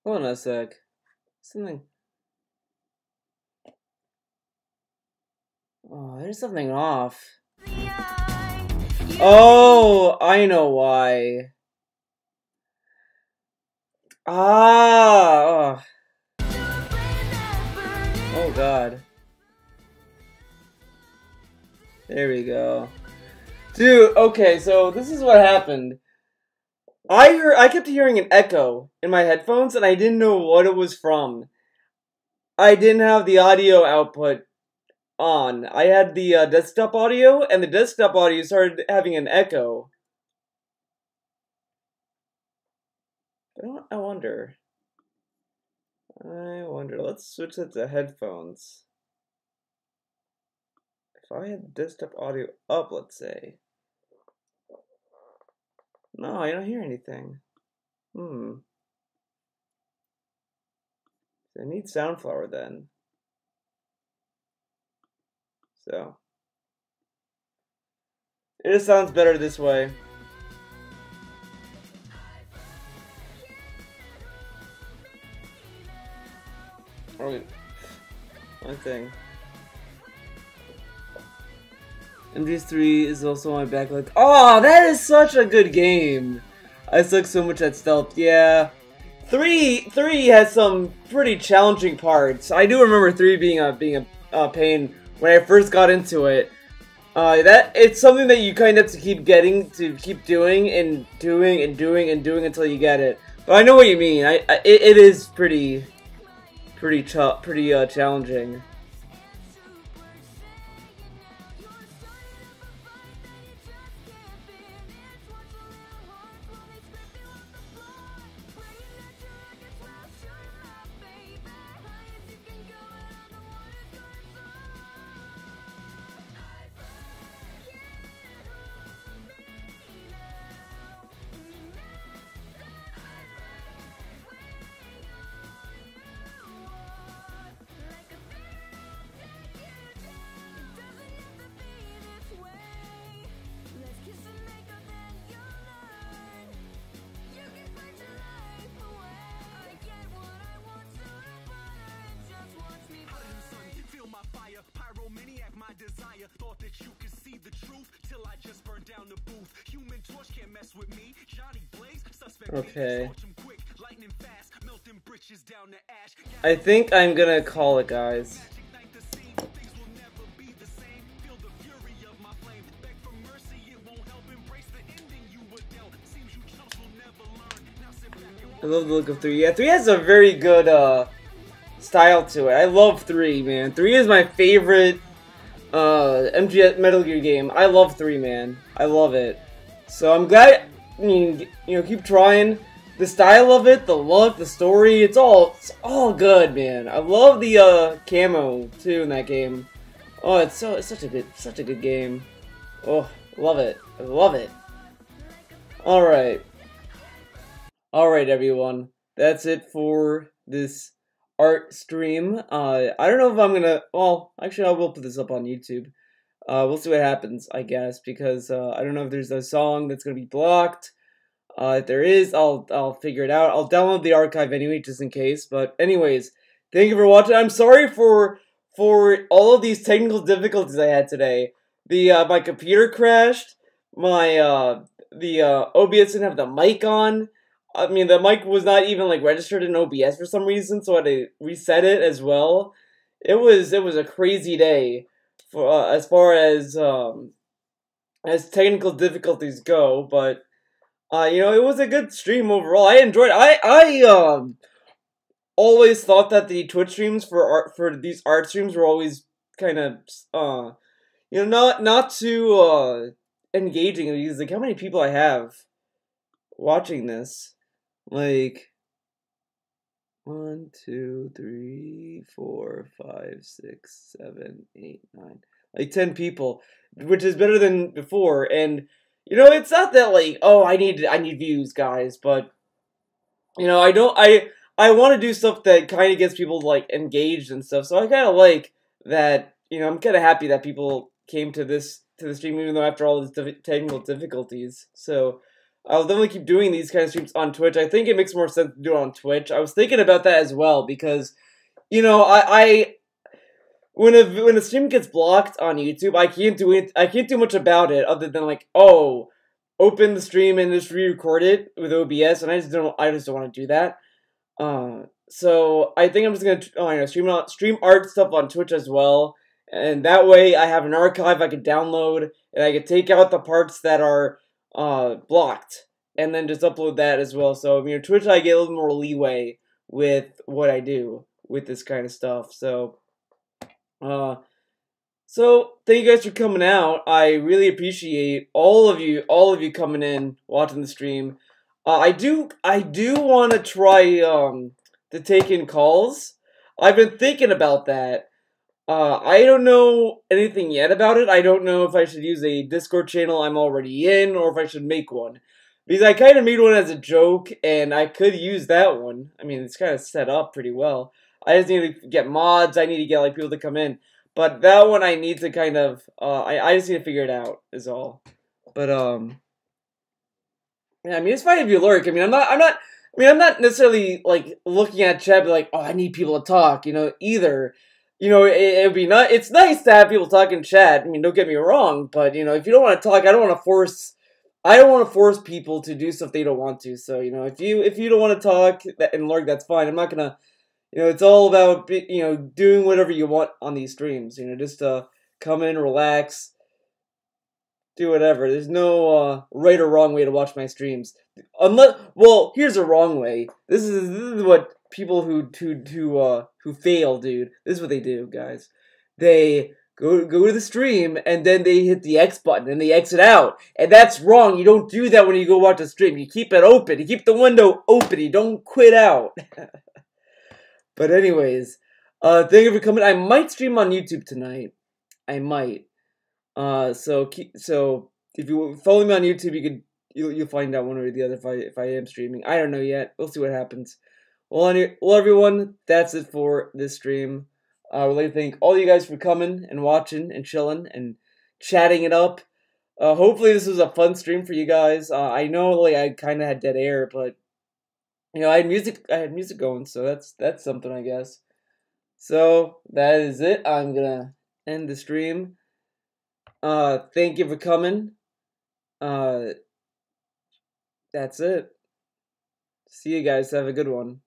Hold on a sec. Something. Oh, there's something off. Oh, I know why. Ah. Oh God. There we go. Dude, okay, so this is what happened. I kept hearing an echo in my headphones and I didn't know what it was from. I didn't have the audio output on. I had the desktop audio, and the desktop audio started having an echo. I wonder. Let's switch it to headphones. If I had desktop audio up, let's say. No, I don't hear anything. I need Soundflower then. So. It just sounds better this way. Oh, wait. One thing. MGS3 is also on my backlog. Oh, that is such a good game. I suck so much at stealth. Yeah. 3 has some pretty challenging parts. I do remember 3 being a pain when I first got into it. That it's something that you kind of have to keep doing and doing and doing and doing until you get it. But I know what you mean. It is pretty challenging. Okay. I think I'm gonna call it, guys. I love the look of 3. Yeah, 3 has a very good style to it. I love 3, man. 3 is my favorite MGS Metal Gear game. I love 3, man. I love it. So I'm glad, you know, keep trying. The style of it, the look, the story, it's all good, man. I love the camo too in that game. Oh, it's such a good game. Oh, love it. I love it. Alright, everyone. That's it for this art stream. I don't know if I'm gonna, well, actually I will put this up on YouTube. We'll see what happens, I guess, because I don't know if there's a song that's gonna be blocked. If there is, I'll figure it out. I'll download the archive anyway, just in case. But anyways, thank you for watching. I'm sorry for all of these technical difficulties I had today. My computer crashed. My the OBS didn't have the mic on. I mean, the mic was not even like registered in OBS for some reason, so I had to reset it as well. It was a crazy day for as far as technical difficulties go, but. You know, it was a good stream overall. I enjoyed it. I always thought that the Twitch streams for these art streams were always kind of you know, not too engaging. Because like, how many people I have watching this? Like 1, 2, 3, 4, 5, 6, 7, 8, 9, like 10 people, which is better than before. And you know, it's not that like, oh, I need views, guys, but you know, I want to do stuff that kind of gets people like engaged and stuff. So I kind of like that. You know, I'm kind of happy that people came to the stream, even though after all these technical difficulties. So I'll definitely keep doing these kind of streams on Twitch. I think it makes more sense to do it on Twitch. I was thinking about that as well because, you know, when a stream gets blocked on YouTube, I can't do much about it other than like, oh, open the stream and just re-record it with OBS, and I just don't want to do that. So I think I'm just gonna you know, stream art stuff on Twitch as well, and that way I have an archive I can download, and I can take out the parts that are blocked, and then just upload that as well. So, you know, Twitch, I get a little more leeway with what I do with this kind of stuff. So thank you guys for coming out. I really appreciate all of you coming in, watching the stream. I do want to try to take in calls. I've been thinking about that. I don't know anything yet about it. I don't know if I should use a Discord channel I'm already in, or if I should make one. Because I kind of made one as a joke, and I could use that one. I mean, it's kind of set up pretty well. I just need to get mods. I need to get like people to come in. But that one I need to kind of I just need to figure it out is all. But yeah, I mean, it's fine if you lurk. I mean, I'm not necessarily like looking at chat like, oh, I need people to talk, you know, either. You know, it'd be not. It's nice to have people talk in chat. I mean, don't get me wrong, but you know, if you don't want to talk, I don't want to force people to do stuff they don't want to. So, you know, if you don't want to talk and lurk, that's fine. I'm not gonna. You know, it's all about, you know, doing whatever you want on these streams. You know, just come in, relax, do whatever. There's no right or wrong way to watch my streams. Well, here's a wrong way. This is what people who fail, dude. This is what they do, guys. They go to the stream and then they hit the X button and they exit out, and that's wrong. You don't do that when you go watch a stream. You keep it open. You keep the window open. You don't quit out. But anyways, thank you for coming. I might stream on YouTube tonight. I might. So if you follow me on YouTube, you'll find out one way or the other if I am streaming. I don't know yet. We'll see what happens. Well, everyone, that's it for this stream. I would like to thank all you guys for coming and watching and chilling and chatting it up. Hopefully this was a fun stream for you guys. I know like I kind of had dead air, but you know, I had music going, so that's something, I guess. So that is it. I'm gonna end the stream. Thank you for coming. Uh, that's it. See you guys. Have a good one.